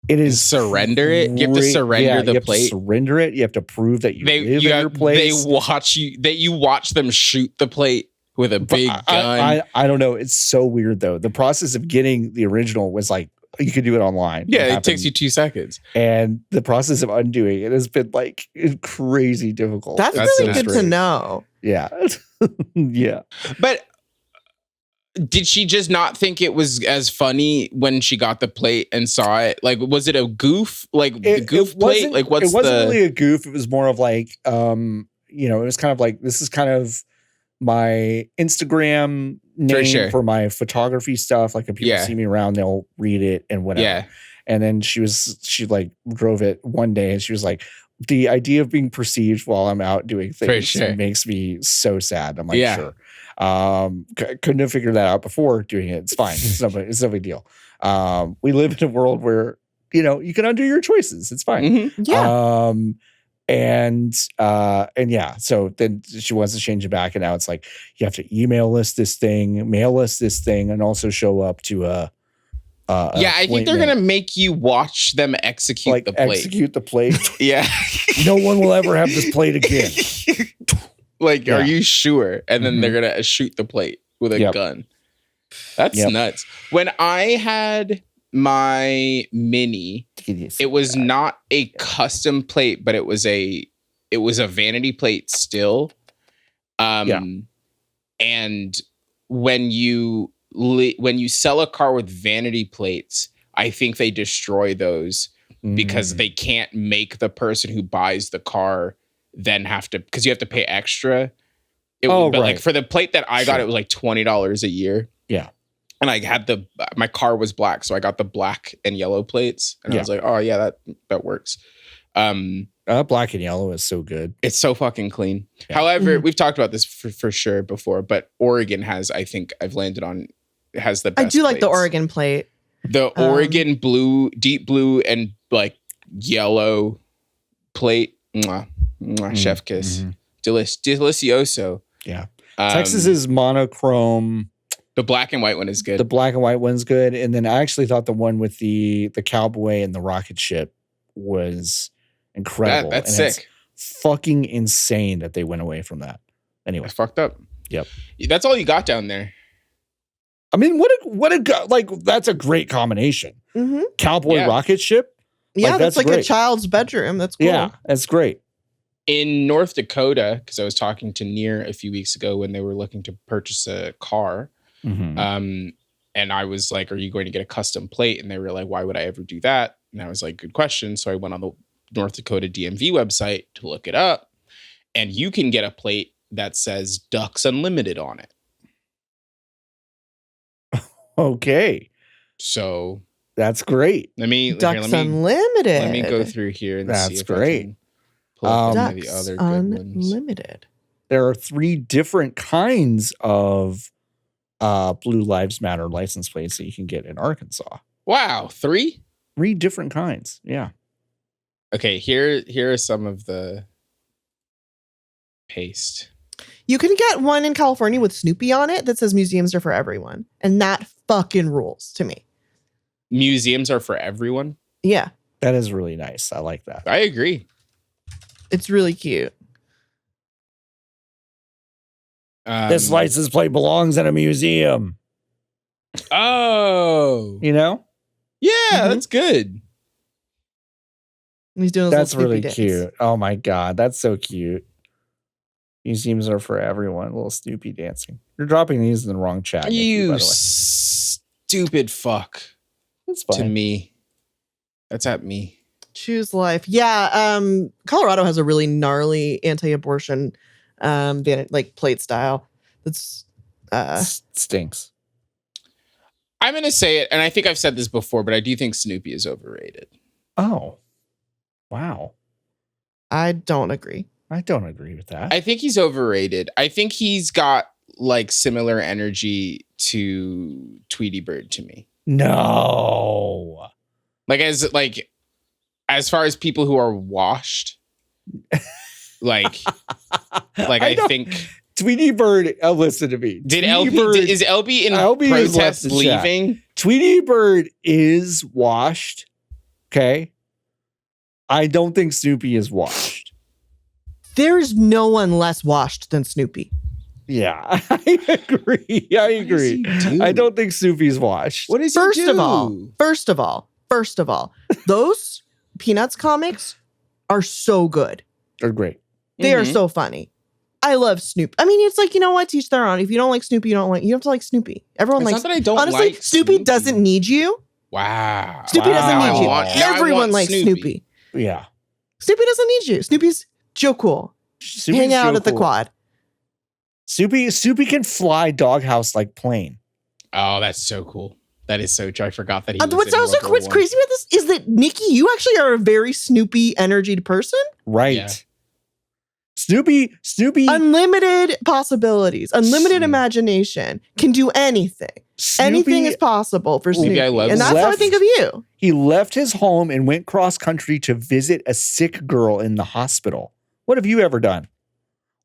It is surrender it? You have to great- surrender yeah, the you have to plate? surrender it. You have to prove that you live in your place. You watch them shoot the plate with a big gun. I don't know. It's so weird though. The process of getting the original was like you could do it online. Yeah, it takes you 2 seconds. And the process of undoing it has been like crazy difficult. That's That's really good to strange. know. Yeah. Yeah. But did she just not think it was as funny when she got the plate and saw it? Like, was it a goof? Like the goof plate? wasn't- Like, what's it wasn't the? really a goof. It was more of like, it was kind of like, this is kind of my Instagram name sure. for my photography stuff. Like if people Yeah. see me around, they'll read it and whatever. Yeah, And then she like drove it one day and she was like, the idea of being perceived while I'm out doing things sure. makes me so sad. I'm like, Yeah. sure. Couldn't have figured that out before doing it. It's fine. It's no big deal. We live in a world where, you can undo your choices. It's fine. Mhm. Yeah. And yeah, so then she wants to change it back, and now it's like you have to email list this thing, mail list this thing, and also show up to Yeah, I think they're gonna make you watch them execute like the plate. execute the plate. Yeah, No one will ever have this plate again. Like, Yeah. are you sure? And then Mhm. they're gonna shoot the plate with a Yep. gun. That's Yep. nuts. When I had my Mini, it was not a custom plate, but it was a vanity plate still. And when you sell a car with vanity plates, I think they destroy those because they can't make the person who buys the car then because you have to pay extra. But like right. for the plate that I got, Sure. it was like $20 a year. Yeah. And I had my car was black, so I got the black and yellow plates, and I Yeah. was like, oh yeah, that works. Black and yellow is so good. It's so fucking clean. Yeah. However, Mhm. we've talked about this for sure before, but Oregon has the best. I do like the plates. Oregon plate. The Oregon blue, deep blue, and like yellow plate. Mwah, mwah, chef kiss. Mhm. Delicioso. Yeah. Um, Texas is monochrome. the black and white one is good. The black and white one's good. And then I actually thought the one with the cowboy and the rocket ship was incredible. That's And it's sick. fucking insane that they went away from that. Anyway, That's fucked up. Yep. That's all you got down there. I mean, that's a great combination. Mm-hmm. Cowboy Yeah. rocket ship. Yeah, that's that's like a great. child's bedroom. That's cool. Yeah, that's great. In North Dakota, because I was talking to Near a few weeks ago when they were looking to purchase a car. Mhm. And I was like, are you going to get a custom plate? And they were like, why would I ever do that? And I was like, good question. So I went on the North Dakota DMV website to look it up. And you can get a plate that says Ducks Unlimited on it. Okay, So that's great. let me Ducks Unlimited. let me go through here and see That's if great. I can pull up any of the Ducks other good ones. Unlimited. There are 3 different kinds of Blue Lives Matter license plates that you can get in Arkansas. Wow, 3? 3 different kinds. Yeah. Okay, here are some of the paste. You can get one in California with Snoopy on it that says museums are for everyone. And that fucking rules to me. Museums are for everyone. Yeah, That is really nice. I like that. I agree. it's really cute. This license plate belongs in a museum. Oh, You know? yeah, Mhm. that's good. He's doing his That's little Snoopy really dance. cute. Oh my God. That's so cute. Museums are for everyone. Little Snoopy dancing. You're dropping these in the wrong chat. Nikki, You by the way. stupid fuck. It's To fine. me, that's at me. Choose life. Yeah, Colorado has a really gnarly anti-abortion plate style. That's Stinks. I'm gonna say it, and I think I've said this before, but I do think Snoopy is overrated. Oh. Wow. I don't agree. I don't agree with that. I think he's overrated. I think he's got like similar energy to Tweety Bird to me. No. Like as far as people who are washed, like I don't- think Tweety Bird, listen to me. did Tweety LB Bird, is LB in LB has left protest the chat. leaving? Tweety Bird is washed. Okay. I don't think Snoopy is washed. There's no one less washed than Snoopy. Yeah, I agree. I agree. I don't think Snoopy's washed. What does he First do? of all, those Peanuts comics are so good. They're great. They are Mhm. so funny. I love Snoopy. I mean, it's like, you know what? Teach their own. If you don't like Snoopy, you have to like Snoopy. Everyone It's likes. not that I don't Honestly, like Snoopy doesn't need you. Wow. Snoopy doesn't Wow. need you. Now I Everyone want likes Snoopy. Yeah. Snoopy doesn't need you. Snoopy's Joe Cool. Snoopy's Hang out so at the cool. quad. Snoopy can fly doghouse like plane. Oh, that's so cool. That is so true. I forgot that he was What's in also World War what's I. crazy about this is that Nikki, you actually are a very Snoopy energied person. Right. Yeah. Snoopy. Unlimited possibilities, unlimited Snoop. imagination, can do anything. Anything is possible for Maybe Snoopy. I love And that's how I think of you. He left his home and went cross country to visit a sick girl in the hospital. What have you ever done?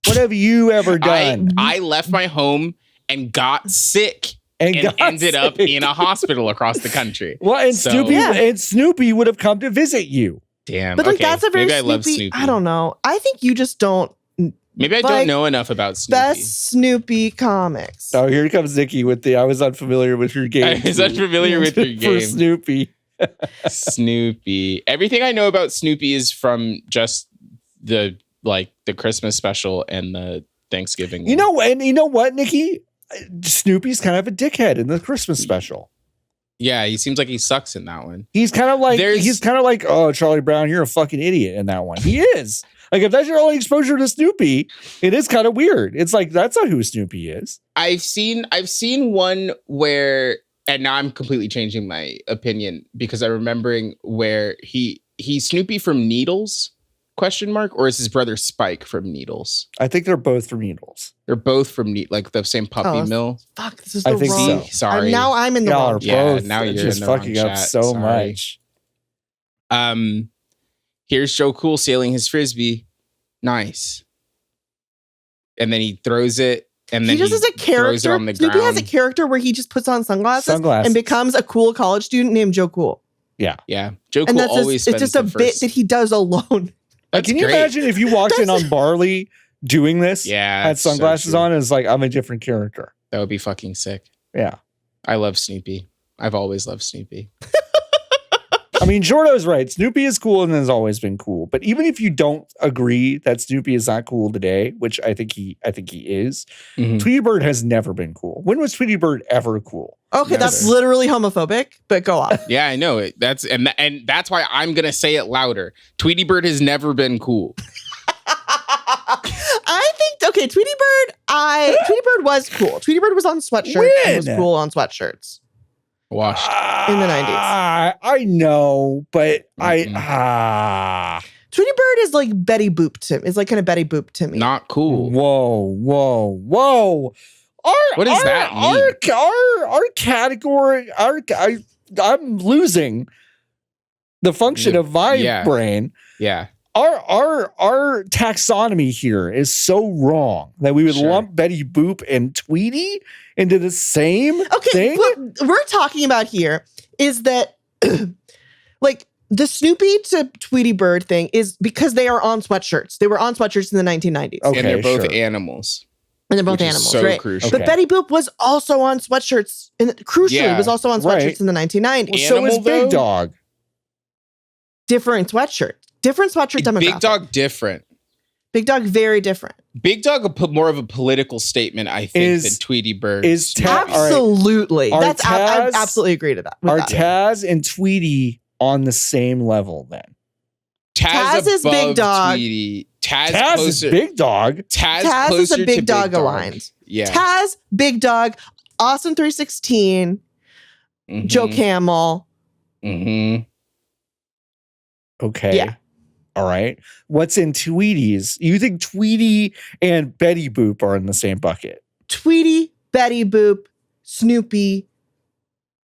What have you ever done? I left my home and got sick and got ended up sick. in a hospital across the country. Well, and So- Snoopy Yeah. and Snoopy would have come to visit you. Damn. But like okay. that's a very Maybe I Snoopy. love Snoopy. I don't know. I think you just don't Maybe I like, don't know enough about Snoopy. best Snoopy comics. Oh, here comes Nikki with the I was unfamiliar with your game. I was unfamiliar with your For game. Snoopy. Snoopy. Everything I know about Snoopy is from just the Christmas special and the Thanksgiving. You know, and you know what, Nikki? Snoopy's kind of a dickhead in the Christmas special. Yeah, he seems like he sucks in that one. He's kind of like, oh, Charlie Brown, you're a fucking idiot in that one. He is. Like, if that's your only exposure to Snoopy, it is kind of weird. It's like, that's not who Snoopy is. I've seen one where, and now I'm completely changing my opinion because I'm remembering where he's Snoopy from Needles, ? Or is his brother Spike from Needles? I think they're both from Needles. They're both from like the same puppy Oh, mill. Fuck, this is I the think wrong. so. Sorry. Now I'm in the Y'all wrong. are Yeah, both now you're just in the wrong fucking up chat. so Sorry. much. Here's Joe Cool sailing his frisbee. Nice. And then he throws it, and then He just has a throws it character. on the Snoopy has a ground. character where he just puts on sunglasses, Sunglasses. and becomes a cool college student named Joe Cool. Yeah, Joe And Cool that's always it's just a spends the bit first- that he does alone. Like, That's can you great. imagine if you walked in on Barley doing this? Yeah, Had that's so sunglasses true. on, and it's like, I'm a different character. That would be fucking sick. Yeah. I love Snoopy. I've always loved Snoopy. I mean, Jordo's right. Snoopy is cool and has always been cool. But even if you don't agree that Snoopy is not cool today, which I think he is, Tweety Bird has never been cool. When was Tweety Bird ever cool? Okay, that's Never. literally homophobic, but go on. Yeah, I know it. That's why I'm gonna say it louder. Tweety Bird has never been cool. I think okay, Tweety Bird was cool. Tweety Bird was on sweatshirts and was When? cool on sweatshirts. Washed. In the 90s. I know, but Mhm. Tweety Bird is like Betty Boop to me. It's like kind of Betty Boop to me. Not cool. Whoa. What does that mean? Our category, I'm losing the function of my Yeah. brain. Yeah. Our taxonomy here is so wrong that we would Sure. lump Betty Boop and Tweety into the same Okay, thing. what we're talking about here is that like the Snoopy to Tweety Bird thing is because they are on sweatshirts. They were on sweatshirts in the 1990s. Okay, And they're both sure. animals. And they're both which is animals, so right? crucial. Okay. But Betty Boop was also on sweatshirts, and crucially Yeah, was also on sweatshirts right. in the 1990s. Well, so is Animal, Big though? Dog. Different sweatshirt demographic. Big Dog different. Big Dog, very different. Big Dog will put more of a political statement, I think, Is- than Tweety Bird. is Ta- all right. Absolutely. Are That's I Taz- absolutely agree to that. with Are that. Taz and Tweety on the same level then? Taz is Big above Dog. Tweety. Taz Taz closer. is Big Dog. Taz Taz is closer a to Big Dog aligned. Yeah. Taz, Big Dog, Awesome 316, Joe Camel. Mm-hmm. Okay. Yeah. All right. What's in Tweety's? You think Tweety and Betty Boop are in the same bucket? Tweety, Betty Boop, Snoopy.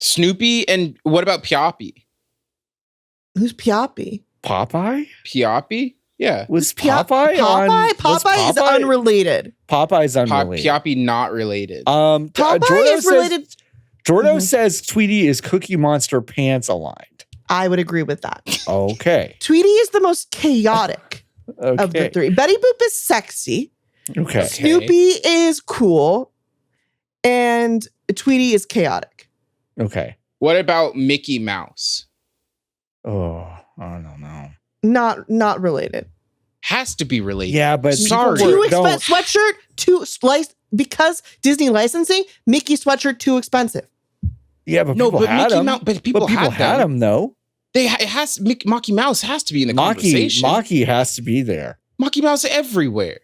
Snoopy, and what about Pioppy? Who's Pioppy? Popeye? Pioppy? Yeah. Was Pio- Popeye on? was Popeye is unrelated. Popeye's unrelated. Pioppy not related. Popeye Jordo is related. Jordo Mhm. says Tweety is Cookie Monster pants aligned. I would agree with that. Okay. Tweety is the most chaotic Okay. of the three. Betty Boop is sexy. Okay. Snoopy is cool. And Tweety is chaotic. Okay. What about Mickey Mouse? Oh, I don't know. Not related. Has to be related. Yeah, but Sorry. people Too were- don't- expensive sweatshirt, too slice because Disney licensing, Mickey sweatshirt too expensive. Yeah, but No, people but had Mickey them. Mouse, but people had them though. It has Mocky Mouse has to be in the conversation. Mocky has to be there. Mocky Mouse everywhere.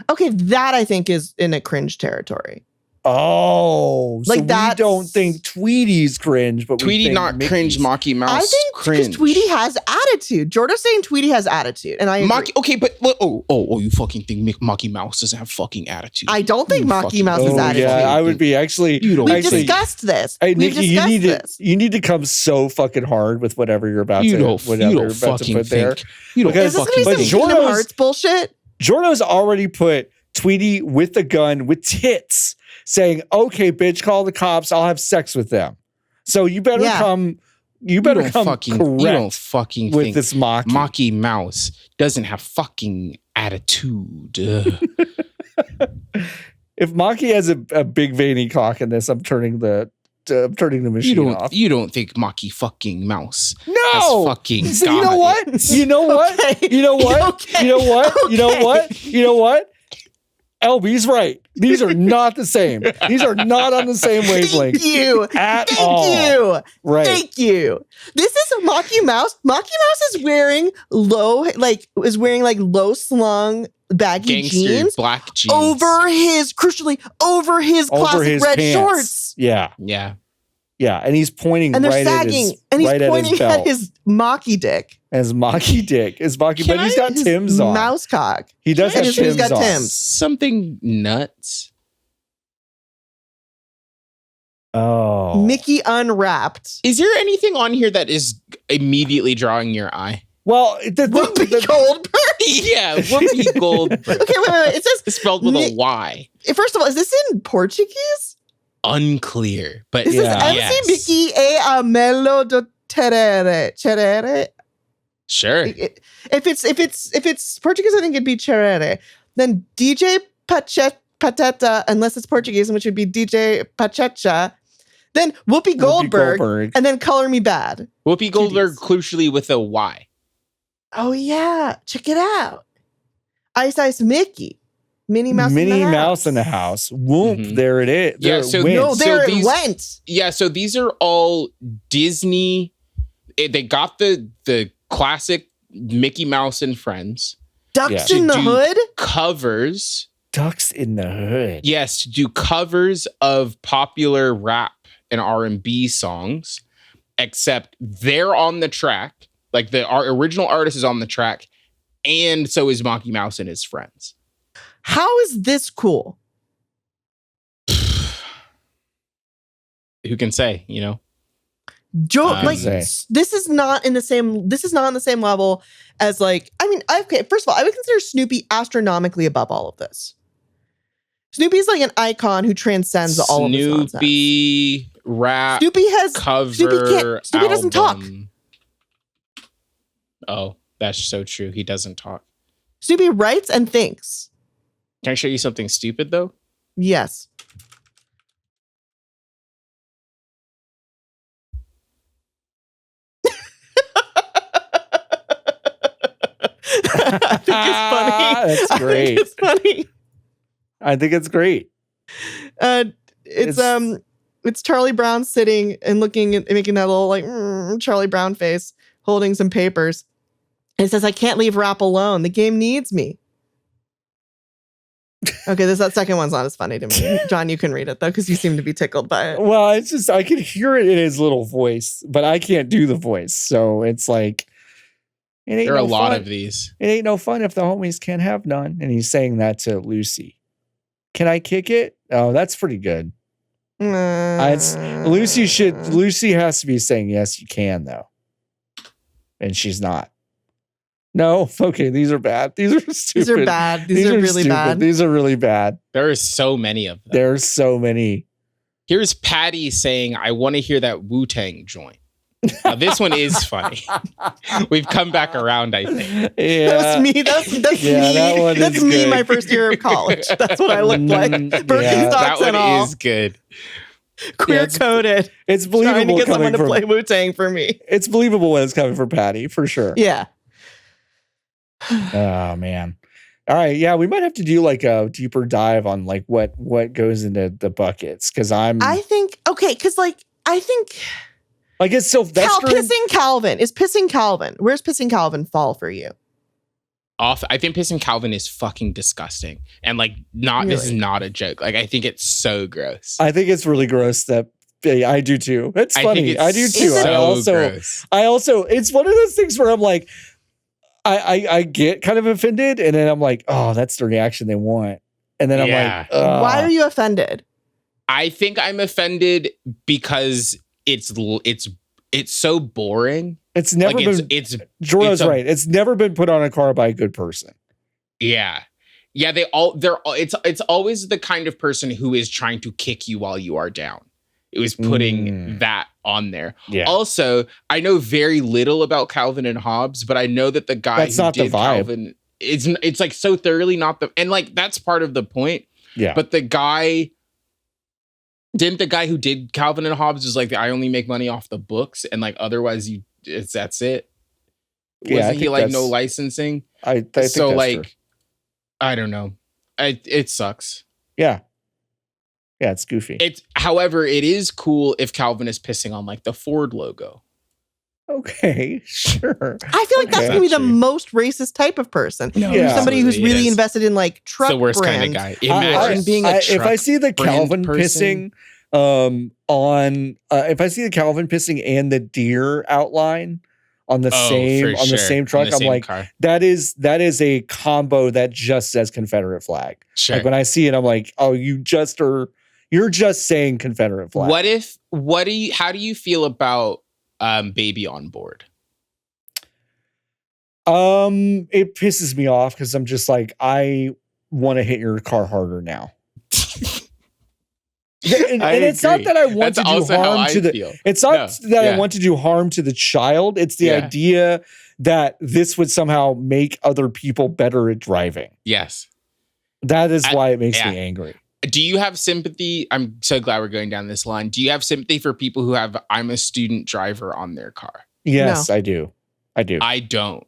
Okay, that I think is in a cringe territory. Oh, Like so we that's- don't think Tweety's cringe, but we Tweety think not Mickey's. cringe. Mocky Mouse I think because cringe. Tweety has attitude. Jordan's saying Tweety has attitude, and I agree. Mocky. Okay, but you fucking think Mocky Mouse doesn't have fucking attitude? I don't think You Mocky fucking- Mouse has Oh attitude. yeah, I would be actually. You don't We've actually, discussed this. Hey, We've Nikki, discussed this. you need to come so fucking hard with whatever you're about You to don't fucking put there. think. You don't Because- Is this fucking gonna be but some think. Kingdom Jordo's- Hearts bullshit? Jordo's already put Tweety with the gun with tits, saying, "Okay, bitch, call the cops. I'll have sex with them." So you better Yeah. come. You You better don't come fucking. You don't correct fucking with think this Mocky. Mocky Mouse doesn't have fucking attitude. Ugh. If Mocky has a big veiny cock in this, I'm turning the machine off. You don't think Mocky fucking Mouse No. has fucking So you know got what? it. You know what? Okay. You know what? Okay. You know what? You know Okay. what? You know what? LB's right. These are not the same. These are not on the same wavelength Thank you. at Thank all. you. Right. Thank you. This is a Mocky Mouse. Mocky Mouse is wearing low slung baggy Gangster jeans black jeans. over his classic red pants. shorts. Yeah. Yeah. Yeah. And he's pointing And they're right sagging. at his And he's right pointing at at his his Mocky dick. as Mocky dick. Is Mocky, Can but he's I- got His Tim's on. mouse cock. He does Can I have just- he's Tim's got on. Tim's. Something nuts. Oh. Mickey unwrapped. Is there anything on here that is immediately drawing your eye? Well, the Whoopi thing, Goldberg. Yeah, Whoopi Goldberg. Okay, wait. It says It's spelled with a Mi- Y. first of all, is this in Portuguese? Unclear, but This Yeah. is MC Mickey e Amelo do Terere. Sure. If it's Portuguese, I think it'd be Cherere. Then DJ Pateta, unless it's Portuguese, which would be DJ Pachecha. Then Whoopi Goldberg, and then Color Me Bad. Whoopi Goldberg, Ds. crucially with a Y. Oh yeah, check it out. Ice Ice Mickey, Minnie Mouse, Mouse in the house. Whoop! Mhm. There it is. Yeah, There so it went. No, there it these- went. Yeah, so these are all Disney. They got the classic Mickey Mouse and Friends Ducks Yeah. in the To do- Hood. covers. Ducks in the Hood. Yes, to do covers of popular rap and R&B songs, except they're on the track. Like our original artist is on the track, and so is Mickey Mouse and his friends. How is this cool? Who can say, you know? Like Say. this is not in the same. This is not on the same level as like. I mean, okay. First of all, I would consider Snoopy astronomically above all of this. Snoopy's like an icon who transcends all of this nonsense. Snoopy rap Snoopy has cover. Snoopy doesn't talk. album. Oh, that's so true. He doesn't talk. Snoopy writes and thinks. Can I show you something stupid though? Yes. I think it's funny. That's I great. think it's funny. I think it's great. It's Charlie Brown sitting and looking and making that little like Charlie Brown face, holding some papers. And it says, "I can't leave rap alone. The game needs me." Okay, that second one's not as funny to me. John, you can read it though, because you seem to be tickled by it. Well, it's just I can hear it in his little voice, but I can't do the voice. So it's like it ain't There are no a lot fun. of these. It ain't no fun if the homies can't have none. And he's saying that to Lucy. Can I kick it? Oh, that's pretty good. Lucy has to be saying yes, you can though. And she's not. No, okay, these are bad. These are stupid. These are bad. These are really stupid. bad. These are really bad. There are so many of them. There's so many. Here's Patty saying, "I want to hear that Wu-Tang joint." Now, this one is funny. We've come back around, I think. Yeah. That's me. That's Yeah, me. that one That's is me good. my first year of college. That's what I looked like. Mm, yeah. Birkenstocks That and one all. is good. Queer coded. It's Trying to believable get someone coming to from play Wu-Tang for me. it's believable when it's coming from Patty, for sure. Yeah. Oh man. All right, yeah, we might have to do like a deeper dive on like what goes into the buckets because I think because I think like it's so that's pissing Calvin is pissing Calvin. Where's pissing Calvin fall for you? I think Pissing Calvin is fucking disgusting. And like this is Really? not a joke. Like I think it's so gross. I think it's really gross that yeah, I do too. It's funny. I do too. Gross. I also it's one of those things where I'm like I get kind of offended and then I'm like, oh, that's the reaction they want. And then I'm like, Why are you offended? I think I'm offended because it's so boring. it's never Like been it's Jordan's it's a- right. It's never been put on a car by a good person. yeah. They're it's always the kind of person who is trying to kick you while you are down. It was putting that on there. Yeah. Also, I know very little about Calvin and Hobbes, but I know that the guy That's who not the did vibe. Calvin, it's like so thoroughly not the, and like that's part of the point. Yeah. But the guy who did Calvin and Hobbes was like, I only make money off the books, and like otherwise that's it. Yeah, I Wasn't he think like no that's- licensing? I think So that's like, true. I don't know. It sucks. Yeah. Yeah, it's goofy. However, it is cool if Calvin is pissing on like the Ford logo. Okay, sure. I feel like that's Okay. gonna be the Actually. most racist type of person. No, Yeah. Somebody who's absolutely, it really is. invested in like truck It's the worst brand. kind of guy. I- Imagine being a if I truck see the brand Calvin person. pissing if I see the Calvin pissing and the deer outline on the same truck, I'm like, car. that is a combo that just says Confederate flag. Sure. Like when I see it, I'm like, oh, you're just saying Confederate flag. How do you feel about Baby on Board? It pisses me off because I'm just like, I want to hit your car harder now. And it's not agree. that I want That's to do also how harm I to the feel. it's not No, that I yeah. want to do harm to the child. It's the Yeah. idea that this would somehow make other people better at driving. Yes. That is why it makes yeah. me angry. Do you have sympathy? I'm so glad we're going down this line. Do you have sympathy for people who have "I'm a student driver" on their car? Yes, I do. I don't,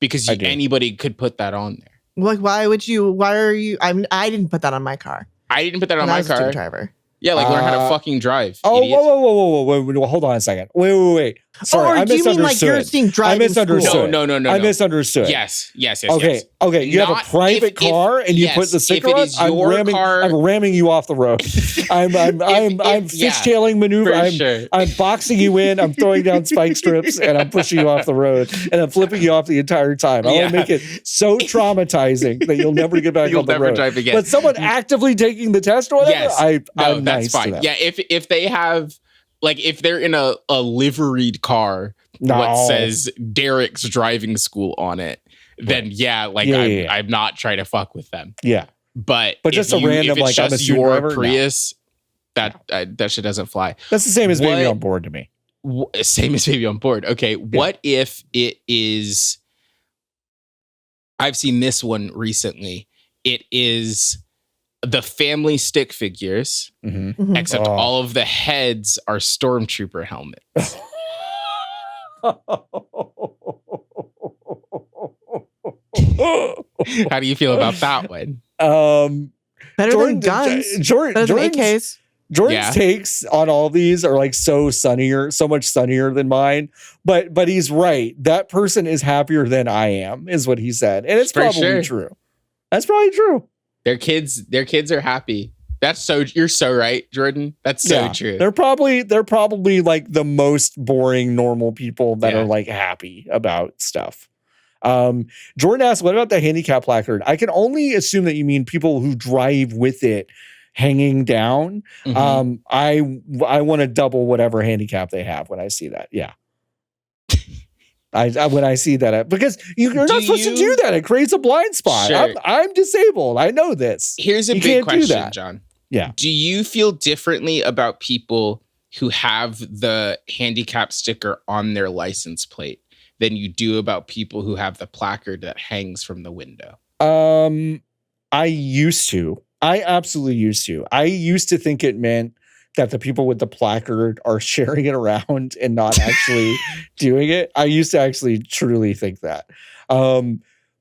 because I do. anybody could put that on there. Like, why would you? Why are you? I didn't put that on my car. I didn't put that on when I my was a student car. driver. Yeah, like learn how to fucking drive. Oh, idiot. whoa. Hold on a second. Wait. Sorry, or I do you mean like misunderstood. you're seeing driving? misunderstood. School? No. I misunderstood. Yes. Okay. You have a private car and you put the sticker on. I'm ramming you off the road. I'm fishtailing maneuver. I'm boxing you in. I'm throwing down spike strips and I'm pushing you off the road and I'm flipping you off the entire time. I want to make it so traumatizing that you'll never get back on the road. You'll never drive again. But someone actively taking the test or whatever, I'm that's nice fine. to them. Yeah, if they have, like, if they're in a liveried car what says Derek's driving school on it, then I'm not trying to fuck with them. Yeah. But just a random, if it's like, I'm a just student your driver, Prius, that shit doesn't fly. That's the same as baby on board to me. Same as baby on board. Okay. What if it is, I've seen this one recently. It is the family stick figures, except all of the heads are stormtrooper helmets. How do you feel about that one? Better than guns. Jordan's takes on all these are like so much sunnier than mine. But he's right. That person is happier than I am, is what he said. And it's probably true. That's probably true. Their kids are happy. You're so right, Jordan. That's so true. They're probably like the most boring normal people that are like happy about stuff. Jordan asked, what about the handicap placard? I can only assume that you mean people who drive with it hanging down. I want to double whatever handicap they have when I see that. Yeah. When I see that, because you're not supposed to do that. It creates a blind spot. Sure. I'm disabled. I know this. Here's a big question, John. Yeah. Do you feel differently about people who have the handicap sticker on their license plate than you do about people who have the placard that hangs from the window? I used to. I absolutely used to. I used to think it meant that the people with the placard are sharing it around and not actually doing it. I used to actually truly think that.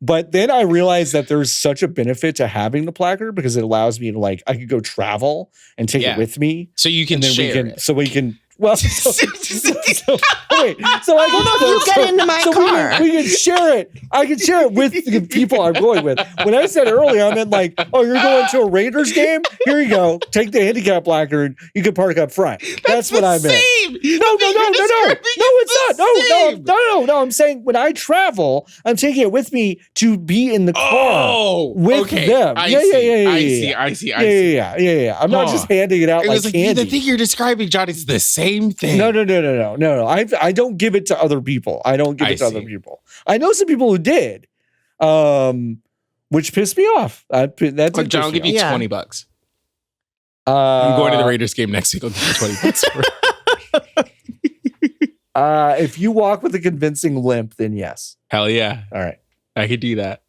But then I realized that there's such a benefit to having the placard because it allows me to, like, I could go travel and take it with me. So you can share it. So we can, well, wait, so I can, you get into my car. We can share it. I can share it with the people I'm going with. When I said earlier, I meant like, oh, you're going to a Raiders game? Here you go. Take the handicap placard. You can park up front. That's what I meant. No, it's not. No. I'm saying when I travel, I'm taking it with me to be in the car with them. I see. Yeah. I'm not just handing it out like candy. The thing you're describing, John, is the same thing. No. I don't give it to other people. I don't give it to other people. I know some people who did, which pissed me off. John, I'll give you $20. I'm going to the Raiders game next week. I'll give you $20. If you walk with a convincing limp, then yes. Hell yeah. All right. I could do that.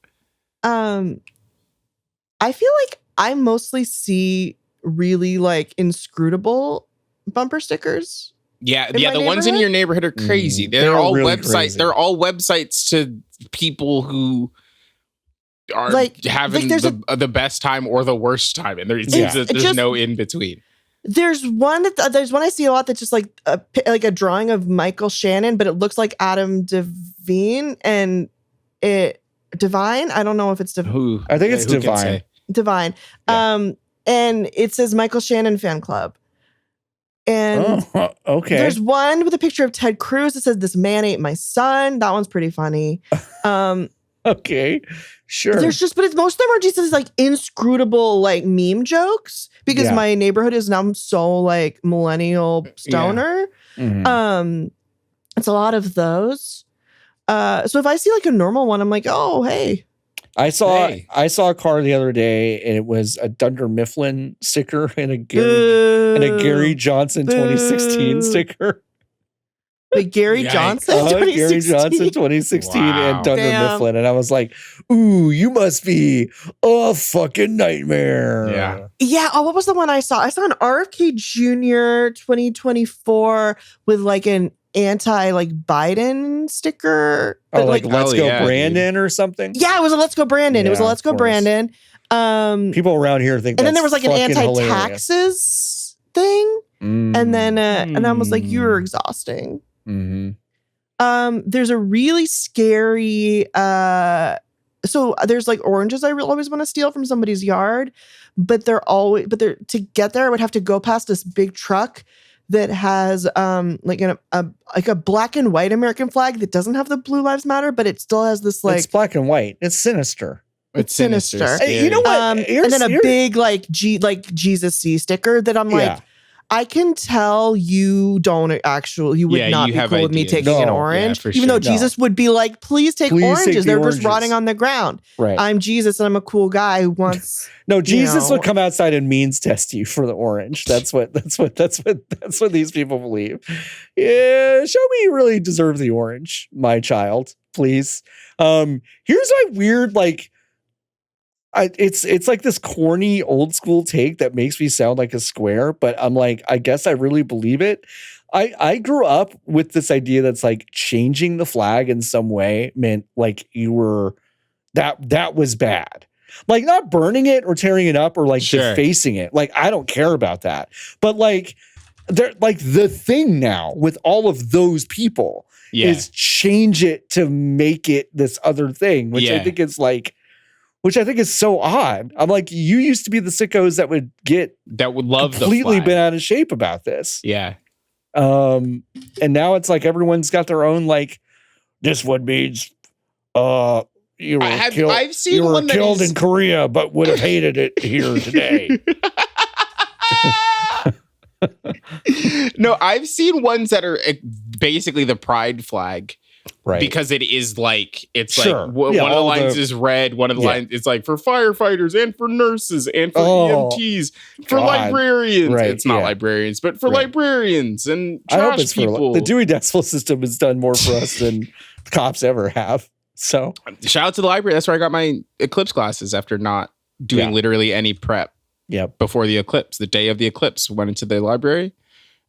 I feel like I mostly see really like inscrutable bumper stickers. Yeah, the ones in your neighborhood are crazy. They're all really websites. Crazy. They're all websites to people who are like having the best time or the worst time, and there's no in between. There's one I see a lot that's just like a drawing of Michael Shannon, but it looks like Adam Devine and Divine. I don't know if it's who. I think it's Divine. Divine. Yeah. And it says Michael Shannon fan club. And okay. There's one with a picture of Ted Cruz that says "This man ate my son." That one's pretty funny. Okay, sure. But most of them are just like inscrutable like meme jokes because my neighborhood is now so like millennial stoner. Yeah. Mm-hmm. It's a lot of those. So if I see like a normal one, I'm like, oh hey. I saw a car the other day, and it was a Dunder Mifflin sticker and a Gary Johnson 2016 sticker. Wait, Gary Yikes. Johnson, Gary 2016? Johnson 2016 Wow. and Dunder Damn. Mifflin. And I was like, ooh, you must be a fucking nightmare. Yeah. Yeah. Oh, what was the one I saw? I saw an RFK Jr. 2024 with like an anti like Biden sticker. Oh, But, like Let's Oh, Go yeah, Brandon or something. yeah, it was a Let's Go Brandon. It was a Yeah, Let's of Go course. Brandon. People around here think And then there was that's like an fucking hilarious. anti-taxes thing. And then and I was like, you're exhausting. Mhm. There's a really scary so there's like oranges I always want to steal from somebody's yard, but they're to get there I would have to go past this big truck that has like a black and white American flag that doesn't have the Blue Lives Matter, but it still has this like it's black and white. It's sinister. It's sinister. Hey, you know what? and Here's- then a here- big like Jesus C sticker that I'm like, Yeah. I can tell you don't actually, you would Yeah, not you be have cool with me ideas. taking No, an yeah, orange, for even though sure. No. Jesus would be like, please take Please take oranges. the They're oranges. just rotting on the ground. Right. I'm Jesus and I'm a cool guy who wants. No, Jesus know. would come outside and means test you for the orange. That's what these people believe. Yeah, show me you really deserve the orange, my child, please. Here's my weird like it's like this corny old school take that makes me sound like a square, but I'm like, I guess I really believe it. I grew up with this idea that's like changing the flag in some way meant like you were that was bad. Like not burning it or tearing it up or like Sure. defacing it. Like I don't care about that. But like they're like the thing now with all of those people Yeah. is change it to make it this other thing, which I Yeah. think is like which I think is so odd. I'm like, you used to be the sickos that would get That would love completely the flag. bent out of shape about this. Yeah. And now it's like everyone's got their own like this one means you were killed. I've seen You were one that killed is- in Korea, but would have hated it here today. No, I've seen ones that are basically the pride flag Right. because it is like it's Sure. like Yeah, one of the all lines the- is red, one of the Yeah. lines it's like for firefighters and for nurses and for Oh, EMTs, for God. librarians. Right, It's not yeah. librarians, but for Right. librarians and I hope trash it's people. for the Dewey Decimal System has done more for us than cops ever have. So Shout out to the library. That's where I got my eclipse glasses after not doing Yeah. literally any prep yep. before the eclipse. The day of the eclipse, went into the library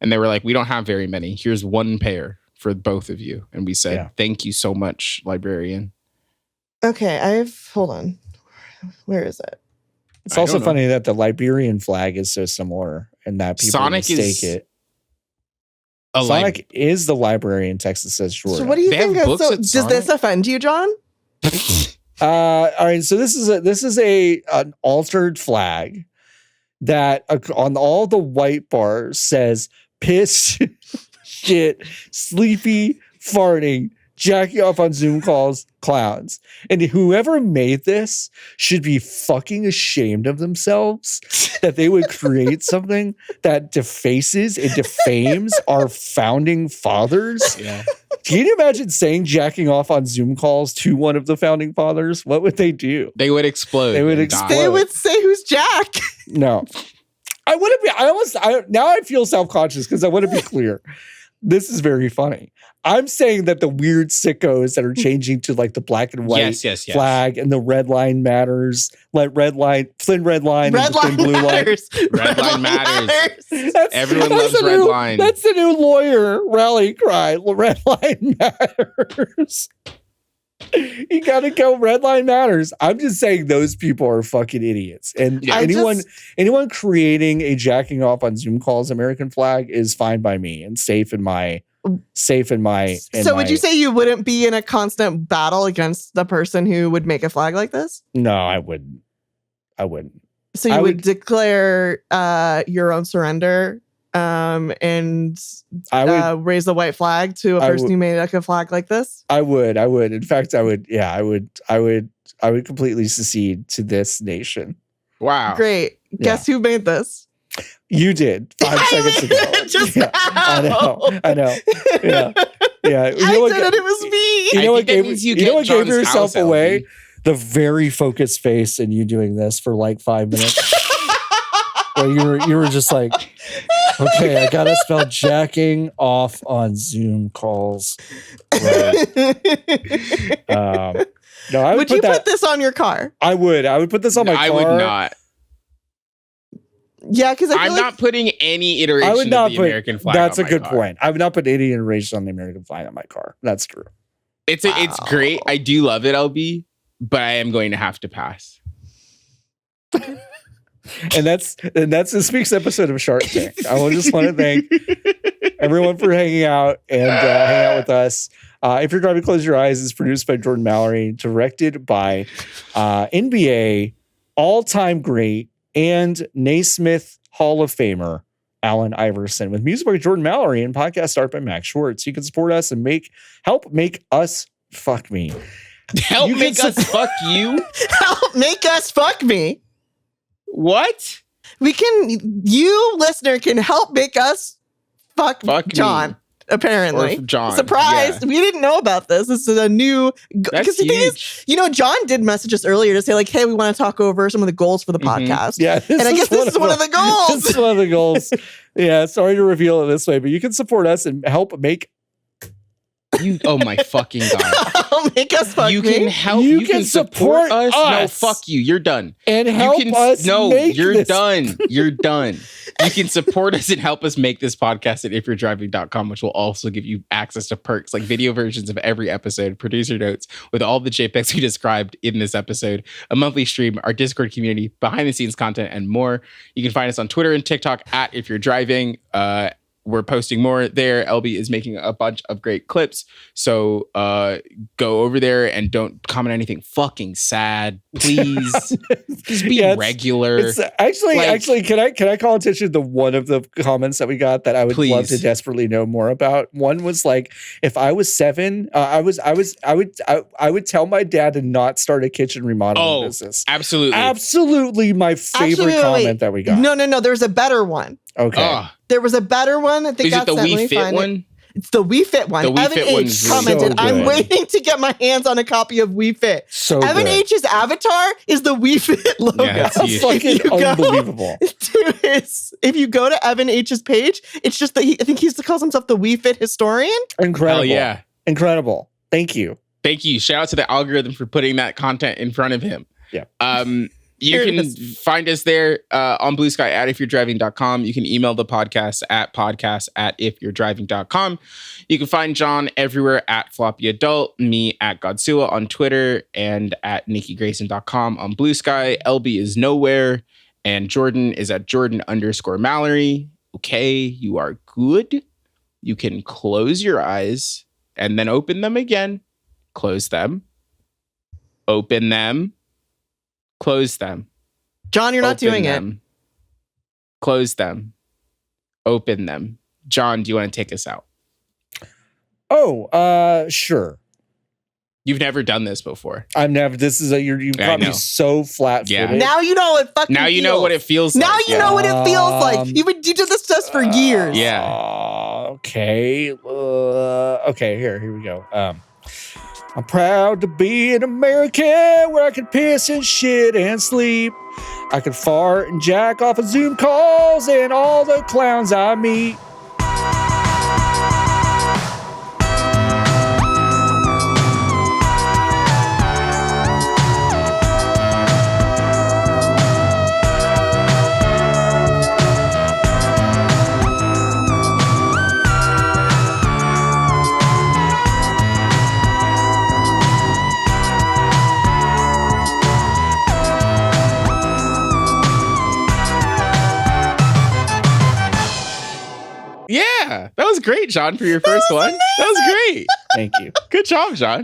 and they were like, we don't have very many. Here's one pair for both of you. And we said, Yeah. thank you so much, librarian. Okay, hold on. Where is it? It's I also don't know. funny that the Liberian flag is so similar and that people Sonic mistake is it. A Sonic is the library in Texas, says Jordan. So what do you They have think? Is books so, at does Sonic? this offend you, John? All right, so this is an altered flag that on all the white bars says piss, shit, sleepy, farting, jacking off on Zoom calls, clowns. And whoever made this should be fucking ashamed of themselves that they would create something that defaces and defames our founding fathers. Yeah. Can you imagine saying jacking off on Zoom calls to one of the founding fathers? What would they do? They would explode. They would and die. explode. They would say, "Who's Jack?" No. I want to be, now I feel self-conscious because I want to be clear. This is very funny. I'm saying that the weird sickos that are changing to like the black and white yes. flag and the red line matters, like thin red line, Red and the thin line blue line. matters. Red line matters. That's- Everyone that's loves the red new- line. That's the new lawyer rally cry. Red line matters. You gotta go. Red line matters. I'm just saying those people are fucking idiots. And Yeah. anyone creating a jacking off on Zoom calls American flag is fine by me and safe in my. So would you say you wouldn't be in a constant battle against the person who would make a flag like this? No, I wouldn't. I wouldn't. So you I would would- declare your own surrender and I would. raise the white flag to a I person would- who made like a flag like this? I would. In fact, I would. Yeah, I would. I would completely secede to this nation. Wow. Great. Guess who made this? You did 5 seconds ago. Just Yeah, I know. Yeah. Yeah. You I know what, did it. It was me. you I know what think that gave, means you you know get what gave John's yourself house, away? Ellie. The very focused face and you doing this for like 5 minutes. Where you were just like, Okay, I gotta spell jacking off on Zoom calls. Right. No, I would put you that. put this on your car? I would put this on my car. I would not. Yeah, because I'm not putting any iteration of the American flag. That's on a my good car. point. I would not put any iteration on the American flag on my car. That's true. It's great. I do love it, LB, but I am going to have to pass. And that's this week's episode of Shark Tank. I just want to thank everyone for hanging out and hanging out with us. If You're Driving, Close Your Eyes is produced by Jordan Mallory, directed by NBA all-time great and Naismith Hall of Famer Allen Iverson, with music by Jordan Mallory and podcast art by Max Schwartz. You can support us and help make us fuck me. Help You make can us fuck you? help make us fuck me. What? You listener can help make us fuck John. me. Apparently, Or John. Surprise! Yeah. We didn't know about this. This is a new. That's Because the thing is, huge. John did message us earlier to say like, "Hey, we want to talk over some of the goals for the podcast." Yeah, and I guess this is one of the goals. This is one of the goals. Yeah, sorry to reveal it this way, but you can support us and help make. Oh my fucking god! Help make us fuck You me. can help. You You can can support support us. No, us. fuck you. You're done. And You help can us. no. make You're this. done. You're done. You can support us and help us make this podcast at ifyou'redriving.com, which will also give you access to perks like video versions of every episode, producer notes with all the JPEGs we described in this episode, a monthly stream, our Discord community, behind the scenes content, and more. You can find us on Twitter and TikTok at If You're Driving. We're posting more there. LB is making a bunch of great clips. So go over there and don't comment anything fucking sad. Please. Just be Yeah, regular. It's actually, Like- can I call attention to one of the comments that we got that I would love to Please. desperately know more about? One was like, if I was 7, I would tell my dad to not start a kitchen remodeling business. Absolutely. Absolutely, my favorite Actually, comment that we got. No. There's a better one. Okay, Oh, There was a better one. I think is it the Let me We Fit find it. one? It's the We Fit one. The We Evan Fit H one's really commented, so "I'm good. waiting to get my hands on a copy of We Fit." so Evan good. H's avatar is the We Fit logo. Yeah, that's huge. Fucking If you go unbelievable. if you go to Evan H's page, it's just that I think he calls himself the We Fit historian. Incredible. Hell yeah. Incredible. Thank you. Thank you. Shout out to the algorithm for putting that content in front of him. Yeah. You Here it can is. find us there on Blue Sky at ifyou'redriving.com. You can email the podcast at ifyou'redriving.com. You can find John everywhere at Floppy Adult, me at Godzilla on Twitter, and at NikkiGrayson.com on Blue Sky. LB is nowhere, and Jordan is at Jordan_Mallory. Okay, you are good. You can close your eyes and then open them again. Close them. Open them. Close them. John, you're not Open doing it. them. Close them. Open them. John, do you want to take us out? Oh, sure. You've never done this before. I've never. This is you I got me know. so flat footed. Yeah. Now you know what fucking Now you know feels. what it feels Now like. you know what it feels like. Um, You did this to us for years. Yeah. Okay. Okay. Here we go. I'm proud to be an American where I can piss and shit and sleep. I can fart and jack off of Zoom calls and all the clowns I meet. Yeah. That was great, John, for your first one. That was great. Thank you. Good job, John.